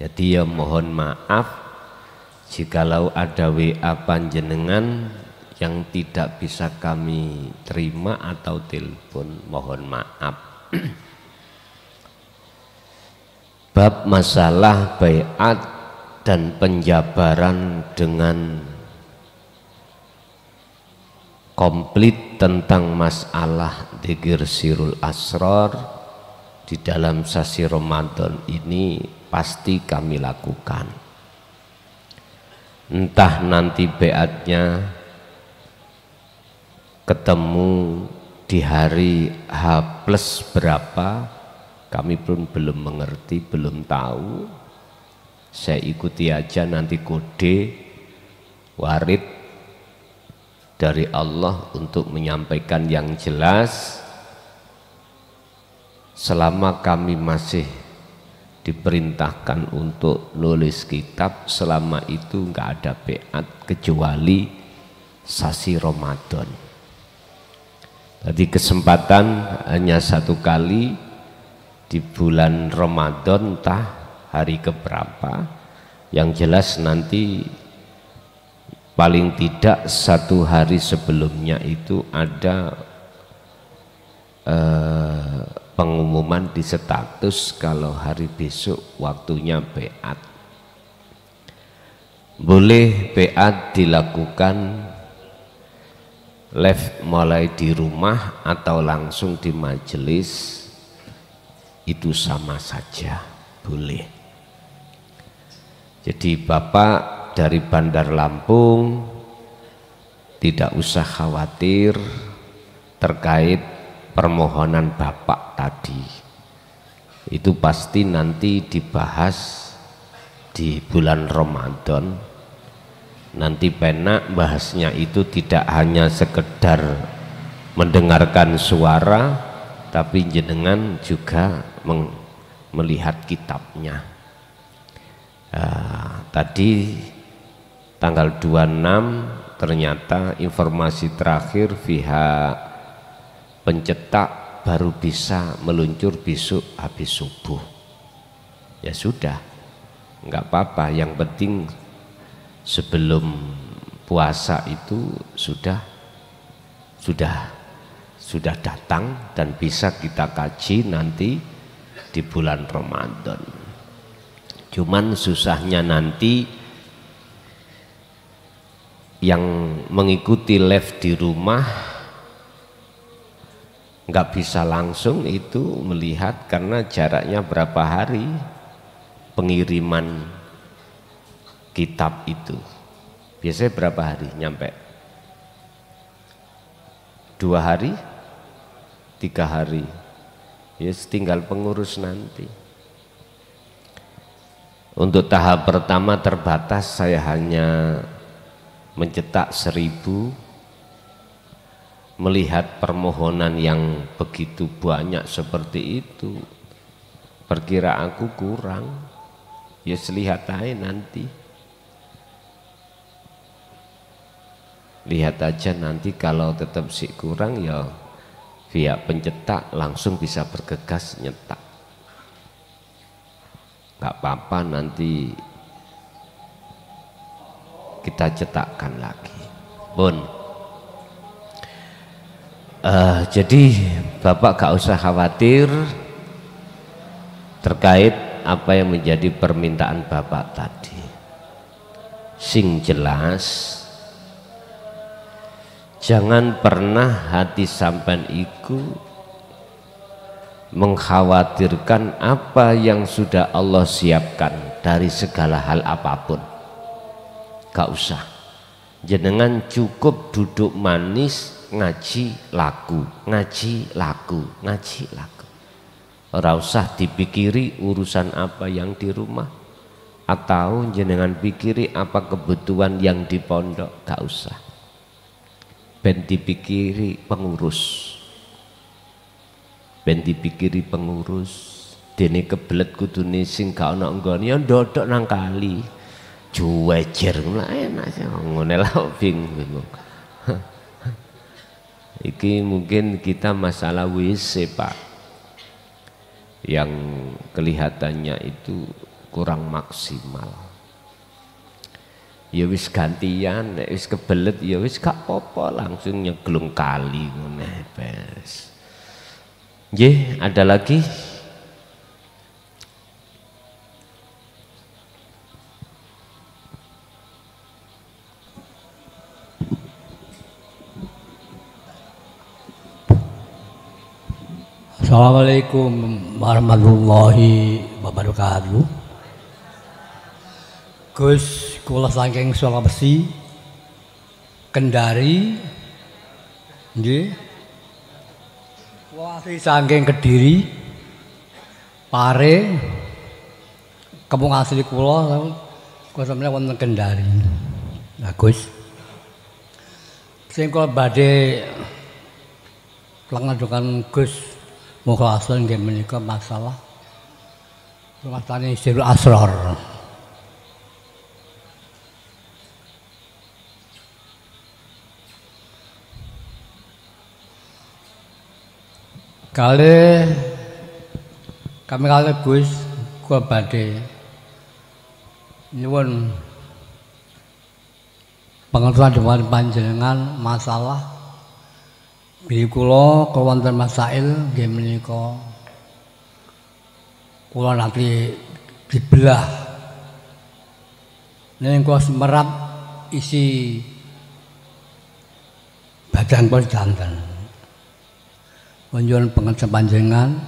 Jadi ya mohon maaf jikalau ada WA panjenengan yang tidak bisa kami terima atau telepon, mohon maaf. Bab masalah baiat dan penjabaran dengan komplit tentang masalah dzikir sirul asrar di dalam sasi Ramadan ini pasti kami lakukan. Entah nanti baiatnya ketemu di hari H plus berapa, kami pun belum mengerti, belum tahu. Saya ikuti aja nanti kode warid dari Allah untuk menyampaikan yang jelas. Selama kami masih diperintahkan untuk nulis kitab, selama itu nggak ada baiat kecuali sasi Ramadan. Tadi kesempatan hanya 1 kali di bulan Ramadan, entah hari keberapa, yang jelas nanti paling tidak 1 hari sebelumnya itu ada pengumuman di status kalau hari besok waktunya baiat. Boleh baiat dilakukan live mulai di rumah atau langsung di majelis, itu sama saja, boleh. Jadi Bapak dari Bandar Lampung tidak usah khawatir terkait permohonan Bapak tadi. Itu pasti nanti dibahas di bulan Ramadan. Nanti penak bahasnya itu tidak hanya sekedar mendengarkan suara, tapi jenengan juga melihat kitabnya. Tadi tanggal 26 ternyata informasi terakhir pihak pencetak baru bisa meluncur besok habis subuh. Ya sudah, nggak apa-apa, yang penting sebelum puasa itu sudah datang dan bisa kita kaji nanti di bulan Ramadan. Cuman susahnya nanti yang mengikuti live di rumah nggak bisa langsung itu melihat karena jaraknya berapa hari pengiriman kitab itu. Biasanya berapa hari nyampe? 2 hari? 3 hari? Ya tinggal pengurus nanti. Untuk tahap pertama terbatas, saya hanya mencetak 1000. Melihat permohonan yang begitu banyak seperti itu, perkiraanku kurang. Ya selihat aja nanti. Lihat aja nanti, kalau tetap sih kurang ya pihak pencetak langsung bisa bergegas nyetak. nggak apa-apa, nanti kita cetakkan lagi pun. Jadi Bapak gak usah khawatir terkait apa yang menjadi permintaan Bapak tadi. Sing jelas, jangan pernah hati sampean iku mengkhawatirkan apa yang sudah Allah siapkan dari segala hal apapun. Gak usah, jenengan cukup duduk manis, ngaji laku, ngaji laku, ngaji laku. Ora usah dipikiri urusan apa yang di rumah, atau jenengan pikiri apa kebutuhan yang di pondok. Gak usah, ben dipikiri pengurus, ben dipikiri pengurus. Dene kebelet kudune sing gak ana nggone ya ndodok nang kali, juwejer ngono enak sih ngene lah bingung. Iki mungkin kita masalah WC Pak, yang kelihatannya itu kurang maksimal. Ya wis gantian, nek wis kebelet ya wis gak apa-apa, langsung nyeglung kali ngene bes. Nggih, ada lagi? Assalamualaikum warahmatullahi wabarakatuh. Gus, kula saking Sulawesi, Kendari, nggih. Kula asli saking Kediri, Pare, kampung asli kula sampeyan wonten Kendari. Nah, Gus, sing kula badhe ngadukan Gus mukhlasan nggih menika masalah rumasane Sirul Asrar. Kali kami kali Gus kula badhe nyuwun pangertosan dewan panjenengan masalah bilih kula kewonten masail nggih menika kula nanti dibelah ning kula semerap isi badan kula janten. Nyuwun panjenengan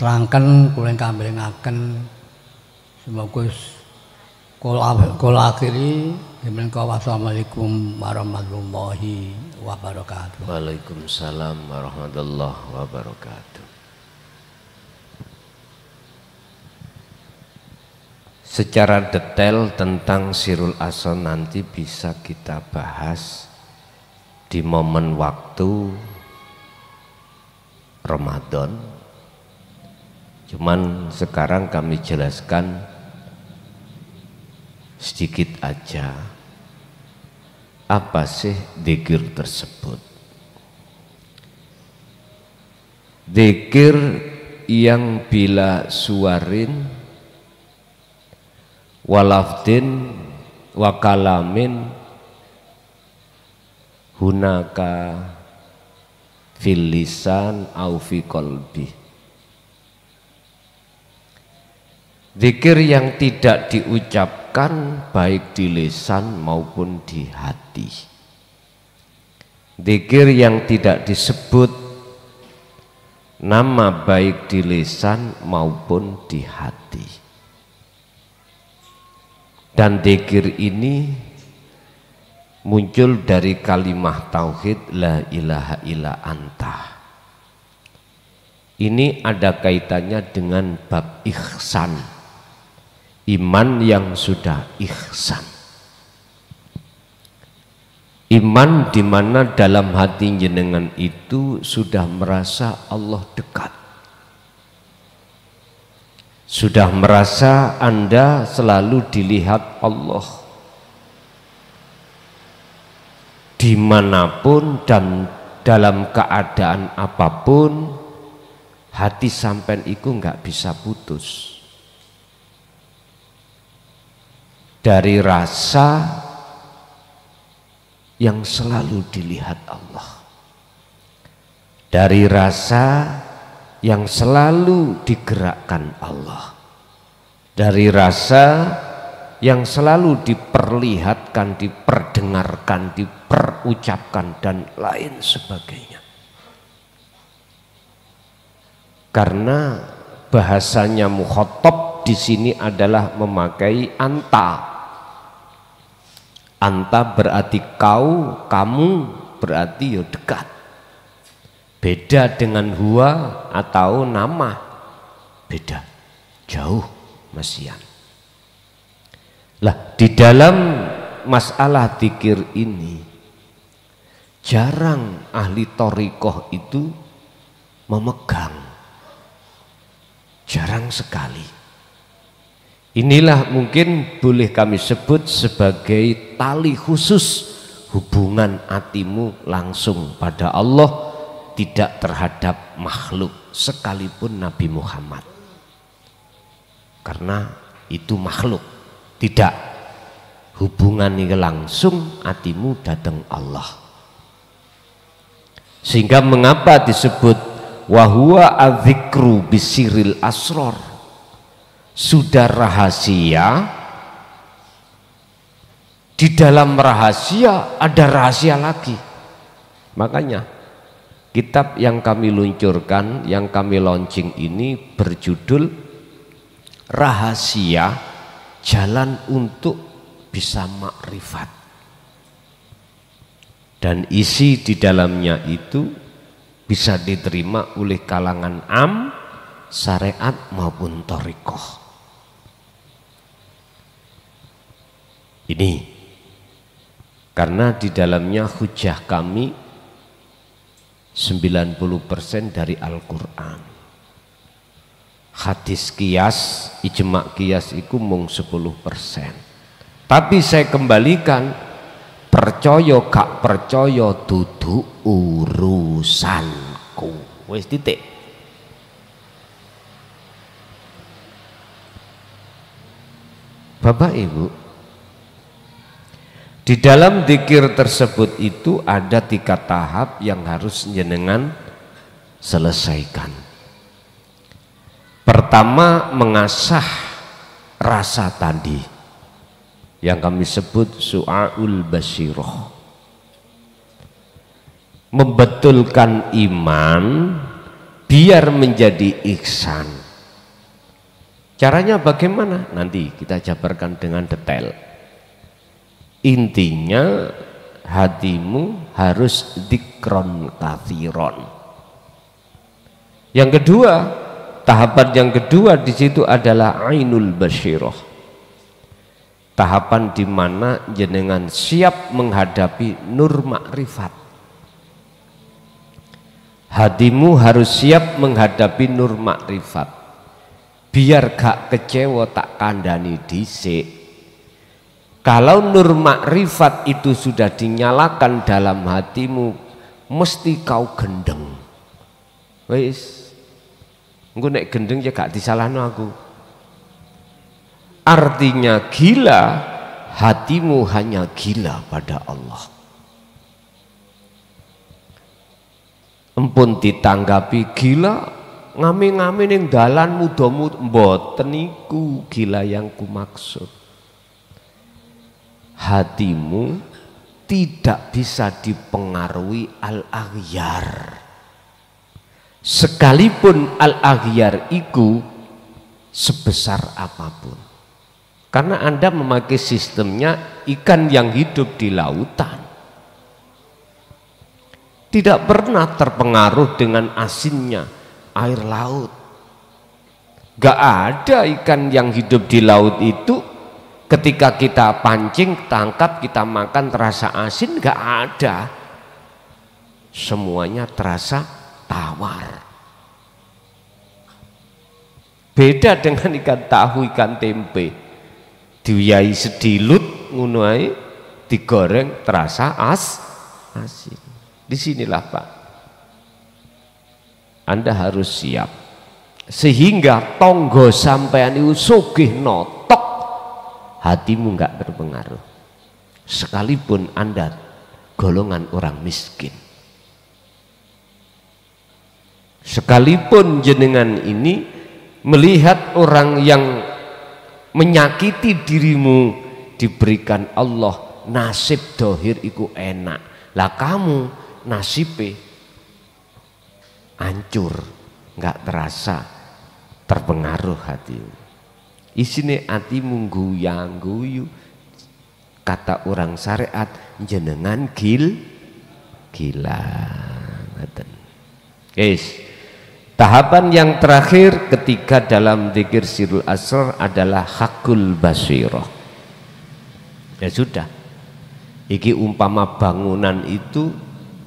terangkan kula kambengaken semoga kula akhiri. Wassalamualaikum warahmatullahi wabarakatuh. Waalaikumsalam warahmatullahi wabarakatuh. Secara detail tentang Sirul Asrar nanti bisa kita bahas di momen waktu Ramadan. Cuman sekarang kami jelaskan sedikit aja apa sih dzikir tersebut. Dzikir yang bila suarin walafdin wakalamin hunaka fil lisan au fi qalbi. Dzikir yang tidak diucapkan baik di lisan maupun di hati. Dzikir yang tidak disebut nama baik di lisan maupun di hati. Dan dzikir ini muncul dari kalimah tauhid la ilaha illa anta. Ini ada kaitannya dengan bab ihsan. Iman yang sudah ihsan. Iman di mana dalam hati jenengan itu sudah merasa Allah dekat. Sudah merasa Anda selalu dilihat Allah. Dimanapun dan dalam keadaan apapun hati sampean iku nggak bisa putus dari rasa yang selalu dilihat Allah, dari rasa yang selalu digerakkan Allah, dari rasa yang selalu diperlihatkan, diperdengarkan, diperucapkan dan lain sebagainya. Karena bahasanya mukhatab di sini adalah memakai anta. Anta berarti kau, kamu berarti ya dekat. Beda dengan huwa atau nama, beda, jauh masian. Lah di dalam masalah dzikir ini jarang ahli thariqah itu memegang, jarang sekali. Inilah mungkin boleh kami sebut sebagai tali khusus hubungan hatimu langsung pada Allah, tidak terhadap makhluk sekalipun Nabi Muhammad, karena itu makhluk. Tidak, hubungan ini langsung hatimu datang Allah. Sehingga mengapa disebut wahuwa adzikru bisiril asror, sudah rahasia, di dalam rahasia ada rahasia lagi. Makanya kitab yang kami luncurkan, yang kami launching ini berjudul Rahasia Jalan untuk Bisa Makrifat, dan isi di dalamnya itu bisa diterima oleh kalangan am, syariat maupun thariqah. Ini karena di dalamnya hujah kami 90% dari Al-Quran. Hadis kias, ijma' kias itu mung 10%. Tapi saya kembalikan, percaya gak percaya dudu urusanku. Wis titik. Bapak Ibu, di dalam dzikir tersebut itu ada 3 tahap yang harus jenengan selesaikan. Pertama, mengasah rasa tadi yang kami sebut su'aul basyirah, membetulkan iman biar menjadi ihsan. Caranya bagaimana? Nanti kita jabarkan dengan detail. Intinya hatimu harus dzikron katsiron. Yang kedua, tahapan yang kedua di situ adalah ainul basyirah. Tahapan di mana jenengan siap menghadapi nur makrifat. Hatimu harus siap menghadapi nur makrifat. Biar gak kecewa tak kandani dhisik. Kalau nur makrifat itu sudah dinyalakan dalam hatimu, mesti kau gendeng. Wis, engko nek gendeng ya gak disalahno aku. Artinya gila, hatimu hanya gila pada Allah. Empun ditanggapi gila, ngami-ngami ning dalan muda-muda, mboten niku gila yang kumaksud. Hatimu tidak bisa dipengaruhi al-aghyar, sekalipun al-aghyar itu sebesar apapun. Karena Anda memakai sistemnya ikan yang hidup di lautan, tidak pernah terpengaruh dengan asinnya air laut. Gak ada ikan yang hidup di laut itu ketika kita pancing, tangkap, kita makan terasa asin, gak ada. Semuanya terasa tawar. Beda dengan ikan tahu, ikan tempe. Diuyai sedilut, ngono ae, digoreng terasa asin. Disinilah Pak, Anda harus siap. sehingga tonggo sampean itu sugih notok, hatimu nggak berpengaruh sekalipun Anda golongan orang miskin. Sekalipun jenengan ini melihat orang yang menyakiti dirimu diberikan Allah nasib dohir iku enak, lah kamu nasibnya hancur, nggak terasa, terpengaruh hatimu. Isine hatimu guyang guyu, kata orang syariat jenengan gila. Guys, tahapan yang terakhir ketika dalam zikir sirul asrar adalah hakul basirah. Ya sudah, iki umpama bangunan itu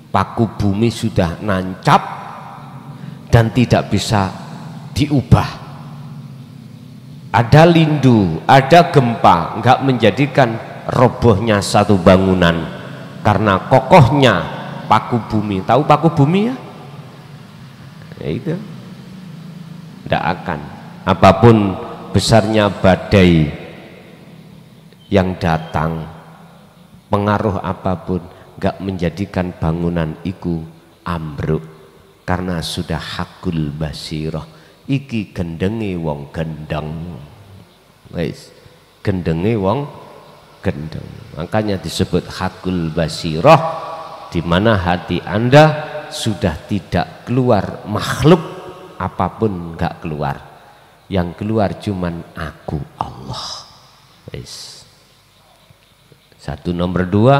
paku bumi sudah nancap dan tidak bisa diubah. Ada lindu, ada gempa, enggak menjadikan robohnya satu bangunan karena kokohnya paku bumi. Tahu paku bumi ya? Ya itu tidak akan, apapun besarnya badai yang datang, pengaruh apapun enggak menjadikan bangunan itu ambruk karena sudah hakul basirah. Iki gendenge wong gendeng, guys, gendenge wong gendeng. Makanya disebut hakul basirah, di mana hati Anda sudah tidak keluar makhluk apapun, nggak keluar. Yang keluar cuman aku Allah. Guys. Satu, nomor dua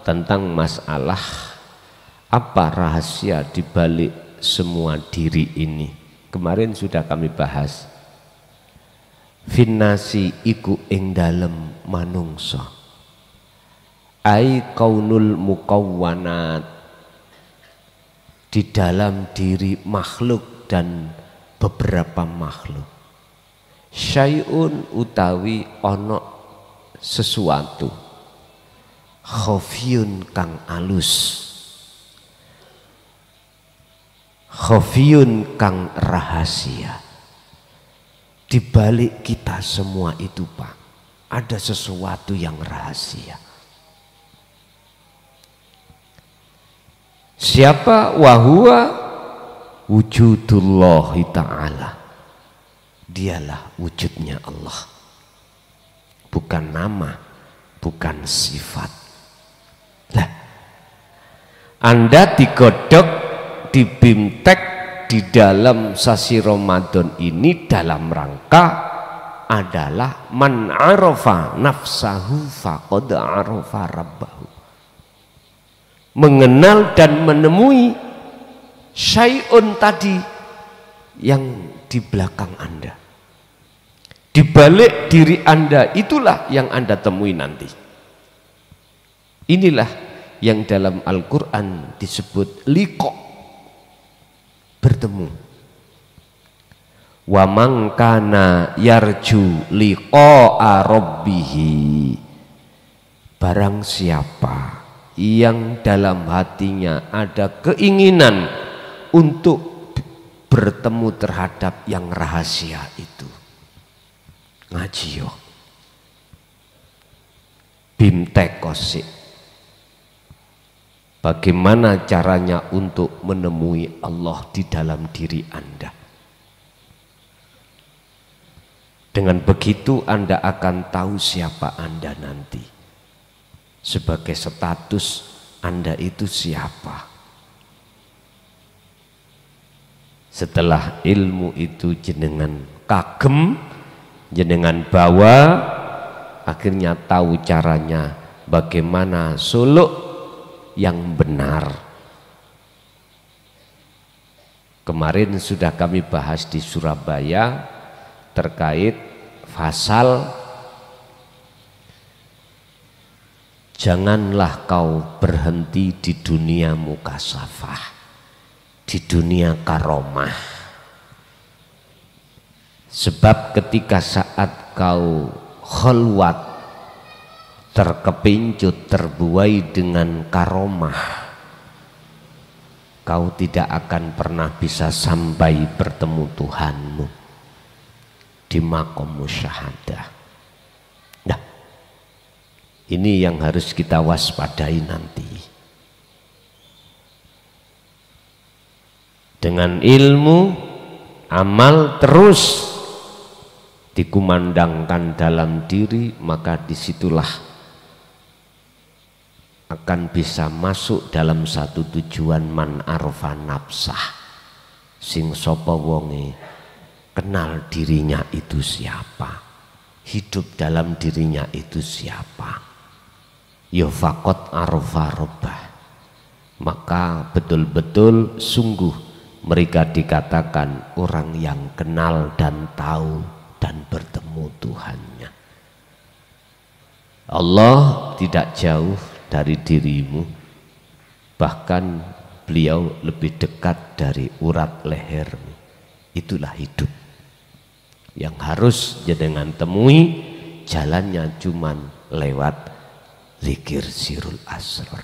tentang masalah apa rahasia di balik semua diri ini. Kemarin sudah kami bahas. Finnasi iku ing dalem manungsa. Ai kaunul mukawwanat, di dalam diri makhluk dan beberapa makhluk. Syai'un utawi ono sesuatu. Khofiyun kang alus. Khofiyun kang rahasia. Di balik kita semua itu Pak, ada sesuatu yang rahasia. Siapa? Wahuwa wujudullahi ta'ala. Dialah wujudnya Allah, bukan nama, bukan sifat. Lah, Anda digodok, dibimtek di dalam sasi Ramadan ini dalam rangka adalah man arafa nafsahu faqad arafa rabbahu. Mengenal dan menemui syai'un tadi yang di belakang Anda. Di balik diri Anda itulah yang Anda temui nanti. Inilah yang dalam Al-Quran disebut liqa, bertemu. Wa man kana yarju liqa'a rabbih, barang siapa yang dalam hatinya ada keinginan untuk bertemu terhadap yang rahasia itu, ngaji yo bimtek kosik. Bagaimana caranya untuk menemui Allah di dalam diri Anda? Dengan begitu Anda akan tahu siapa Anda nanti. Sebagai status Anda itu siapa. Setelah ilmu itu jenengan kagem, jenengan bawa, akhirnya tahu caranya bagaimana suluk yang benar. Kemarin sudah kami bahas di Surabaya terkait fasal janganlah kau berhenti di dunia mukasafah, di dunia karomah. Sebab ketika saat kau khalwat, terkepincut, terbuai dengan karomah, kau tidak akan pernah bisa sampai bertemu Tuhanmu di maqam musyahadah. Nah, ini yang harus kita waspadai nanti. Dengan ilmu, amal terus dikumandangkan dalam diri, maka disitulah akan bisa masuk dalam satu tujuan man arfa nafsah, sing sapa wonge kenal dirinya itu siapa, hidup dalam dirinya itu siapa, ya faqat arfa rabbah, maka betul-betul sungguh mereka dikatakan orang yang kenal dan tahu dan bertemu Tuhannya. Allah tidak jauh dari dirimu, bahkan beliau lebih dekat dari urat lehermu. Itulah hidup yang harus jenengan temui, jalannya cuman lewat zikir sirul asrar.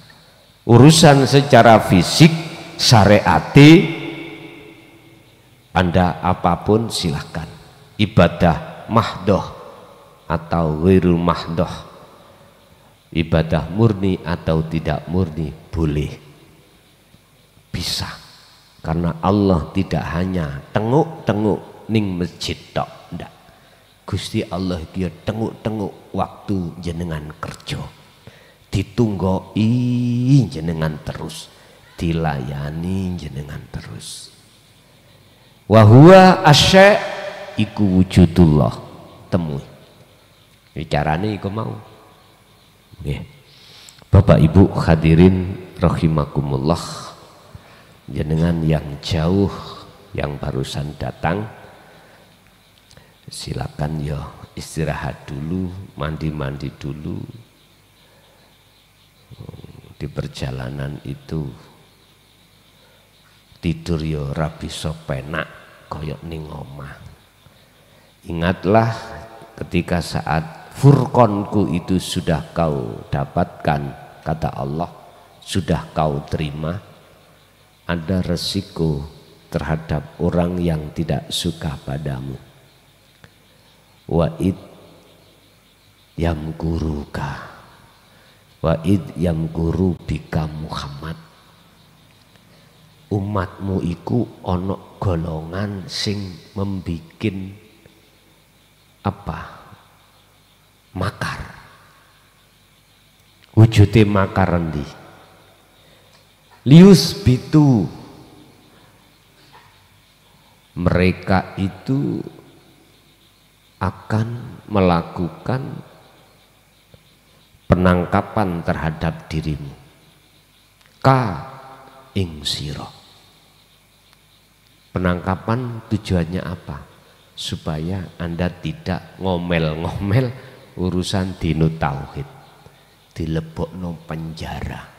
Urusan secara fisik syariati Anda apapun silahkan, ibadah mahdoh atau wirul mahdoh, ibadah murni atau tidak murni boleh, bisa, karena Allah tidak hanya tenguk-tenguk ning masjid tok, ndak. Gusti Allah dia tenguk-tenguk waktu jenengan kerja, ditunggoi jenengan terus, dilayani jenengan terus. Wa huwa asya' iku wujudullah, temui. Bicarane iku mau. Nggih. Bapak Ibu hadirin rahimakumullah, jenengan yang jauh yang barusan datang, silakan ya istirahat dulu, mandi-mandi dulu. Di perjalanan itu tidur ya rabi sopenak koyok ning omah. Ingatlah ketika saat furqanku itu sudah kau dapatkan, kata Allah, sudah kau terima, ada resiko terhadap orang yang tidak suka padamu. Wa'id yamkuruka, wa'id yamkuru bika Muhammad. Umatmu iku ono golongan sing membikin apa? Makar. Wujude makar endi? Lius bitu, mereka itu akan melakukan penangkapan terhadap dirimu. Ka ing sira. Penangkapan tujuannya apa? Supaya Anda tidak ngomel-ngomel urusan dino tauhid, dilebokno penjara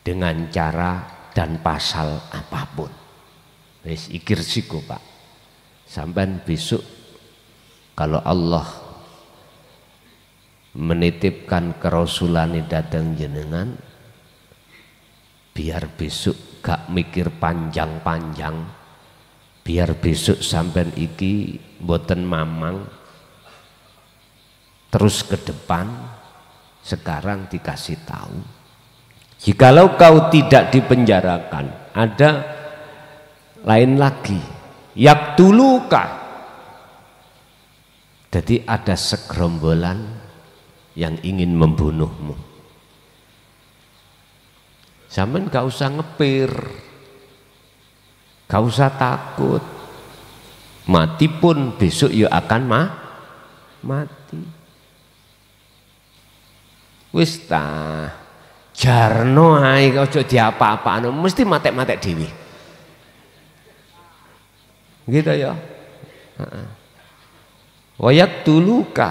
dengan cara dan pasal apapun. Wis iki resiko, Pak. Sampai besok kalau Allah menitipkan kerasulan datang jenengan, biar besok gak mikir panjang-panjang, biar besok sampean iki boten mamang, terus ke depan. Sekarang dikasih tahu, jikalau kau tidak dipenjarakan, ada lain lagi, yaktuluka. Jadi ada segerombolan yang ingin membunuhmu. Sampeyan gak usah ngepir, gak usah takut, mati pun besok ya akan mati. Wis ta, jarno ae ojo diapa-apano, mesti matek-matek dhewe. Gitu ya. Wayak duluka,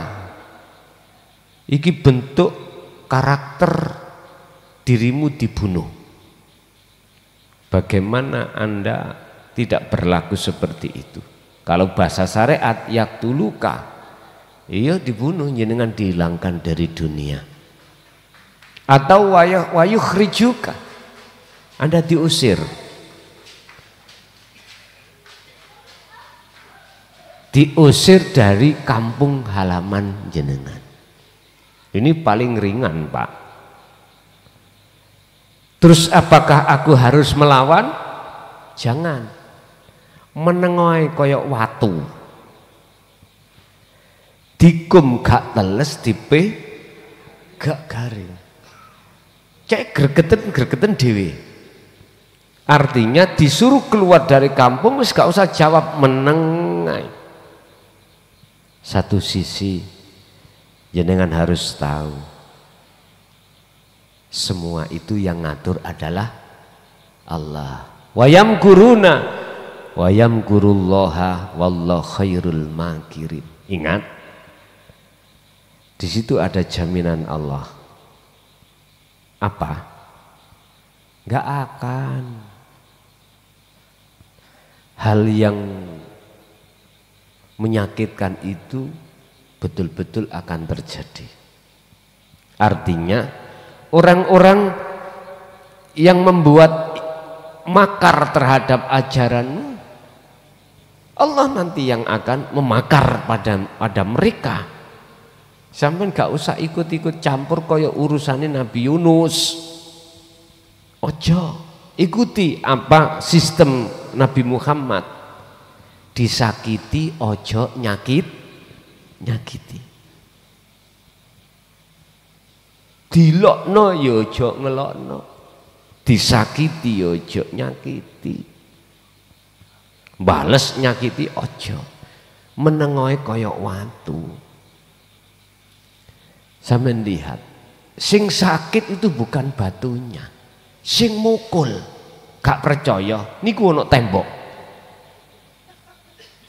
iki bentuk karakter dirimu dibunuh. Bagaimana Anda tidak berlaku seperti itu? Kalau bahasa syariat yaktuluka, iya dibunuh, jenengan dihilangkan dari dunia. Atau wayukhrijuka, Anda diusir. Diusir dari kampung halaman jenengan. Ini paling ringan, Pak. Terus apakah aku harus melawan? Jangan. Menengoy koyok watu. Dikum gak teles, dipe gak garing. Cek gregeten dewe. Artinya disuruh keluar dari kampung wis gak usah jawab menengai. Satu sisi jenengan harus tahu semua itu yang ngatur adalah Allah. Wayam gurullaha wallahu khairul makirin. Ingat, di situ ada jaminan Allah. Apa? Gak akan hal yang menyakitkan itu betul-betul akan terjadi. Artinya orang-orang yang membuat makar terhadap ajaranmu, Allah nanti yang akan memakar pada mereka. Sampai gak usah ikut-ikut campur kaya urusannya Nabi Yunus. Ojo, ikuti apa sistem Nabi Muhammad. Disakiti ojo nyakiti. Dilokno ya ojo ngelokno. Disakiti ya ojo nyakiti. Bales nyakiti ojo. Menengoe koyok watu. Sampeyan lihat, sing sakit itu bukan batunya, sing mukul. Gak percaya, niku ono tembok.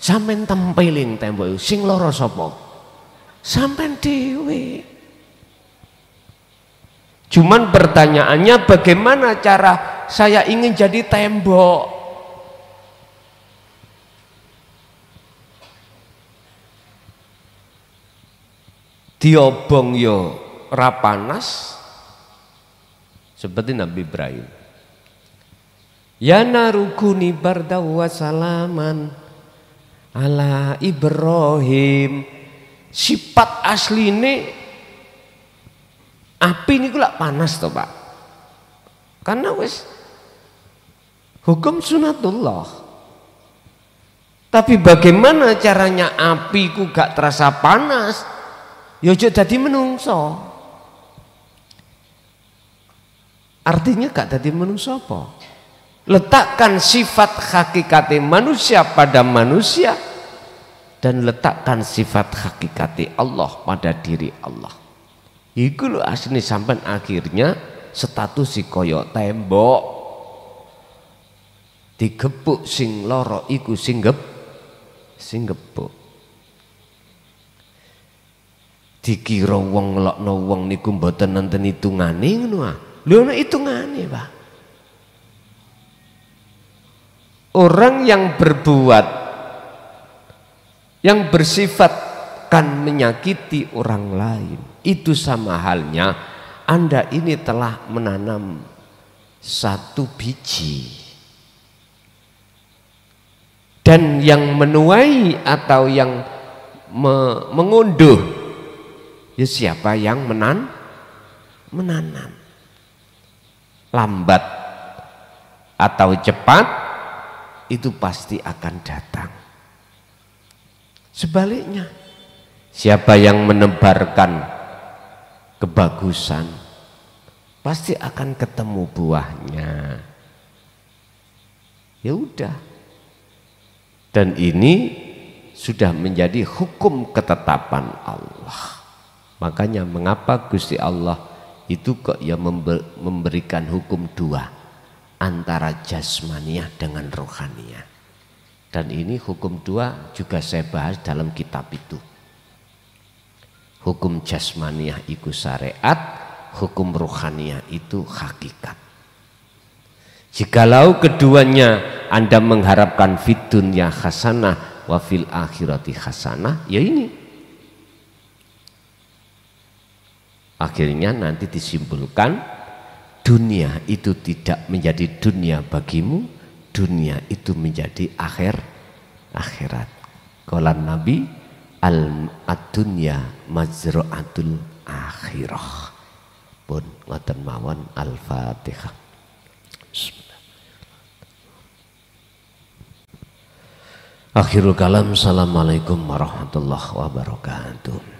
Sampeyan tempeling tembok, sing lara sapa? Sampeyan dhewe. Cuman pertanyaannya bagaimana cara saya ingin jadi tembok? Diobong yo rapanas seperti Nabi Ibrahim. Ya narukuni bardaw wa salaman ala Ibrahim. Sifat asline api niku lak panas to, Pak. Karena wis hukum sunatullah. Tapi bagaimana caranya api ku gak terasa panas? Ya aja dadi menungso. Artinya gak dadi menungso apa? Letakkan sifat hakikati manusia pada manusia dan letakkan sifat hakikati Allah pada diri Allah. Iku lho asli sampai akhirnya status si koyo tembok. Digepuk sing loro iku sing gepuk. Dikira wong ngelokno wong niku mboten nenten hitungane ngono ah. Lho ana hitungane, Pak. Orang yang berbuat yang bersifat kan menyakiti orang lain, itu sama halnya Anda ini telah menanam satu biji. Dan yang menuai atau yang mengunduh ya siapa yang menanam. Lambat atau cepat itu pasti akan datang. Sebaliknya, siapa yang menebarkan kebagusan pasti akan ketemu buahnya. Ya udah. Dan ini sudah menjadi hukum ketetapan Allah. Makanya mengapa Gusti Allah itu kok ya memberikan hukum dua antara jasmaniah dengan rohaniah. Dan ini hukum dua juga saya bahas dalam kitab itu. Hukum jasmaniah itu syariat, hukum rohaniah itu hakikat. Jikalau keduanya Anda mengharapkan fid dunya hasanah wa fil akhirati hasanah, ya ini. Akhirnya nanti disimpulkan dunia itu tidak menjadi dunia bagimu, dunia itu menjadi akhirat. Qala Nabi ad-dunya mazra'atul akhirah. Pun ngoten mawon. Al-Fatihah. Akhirul kalam. Assalamualaikum warahmatullahi wabarakatuh.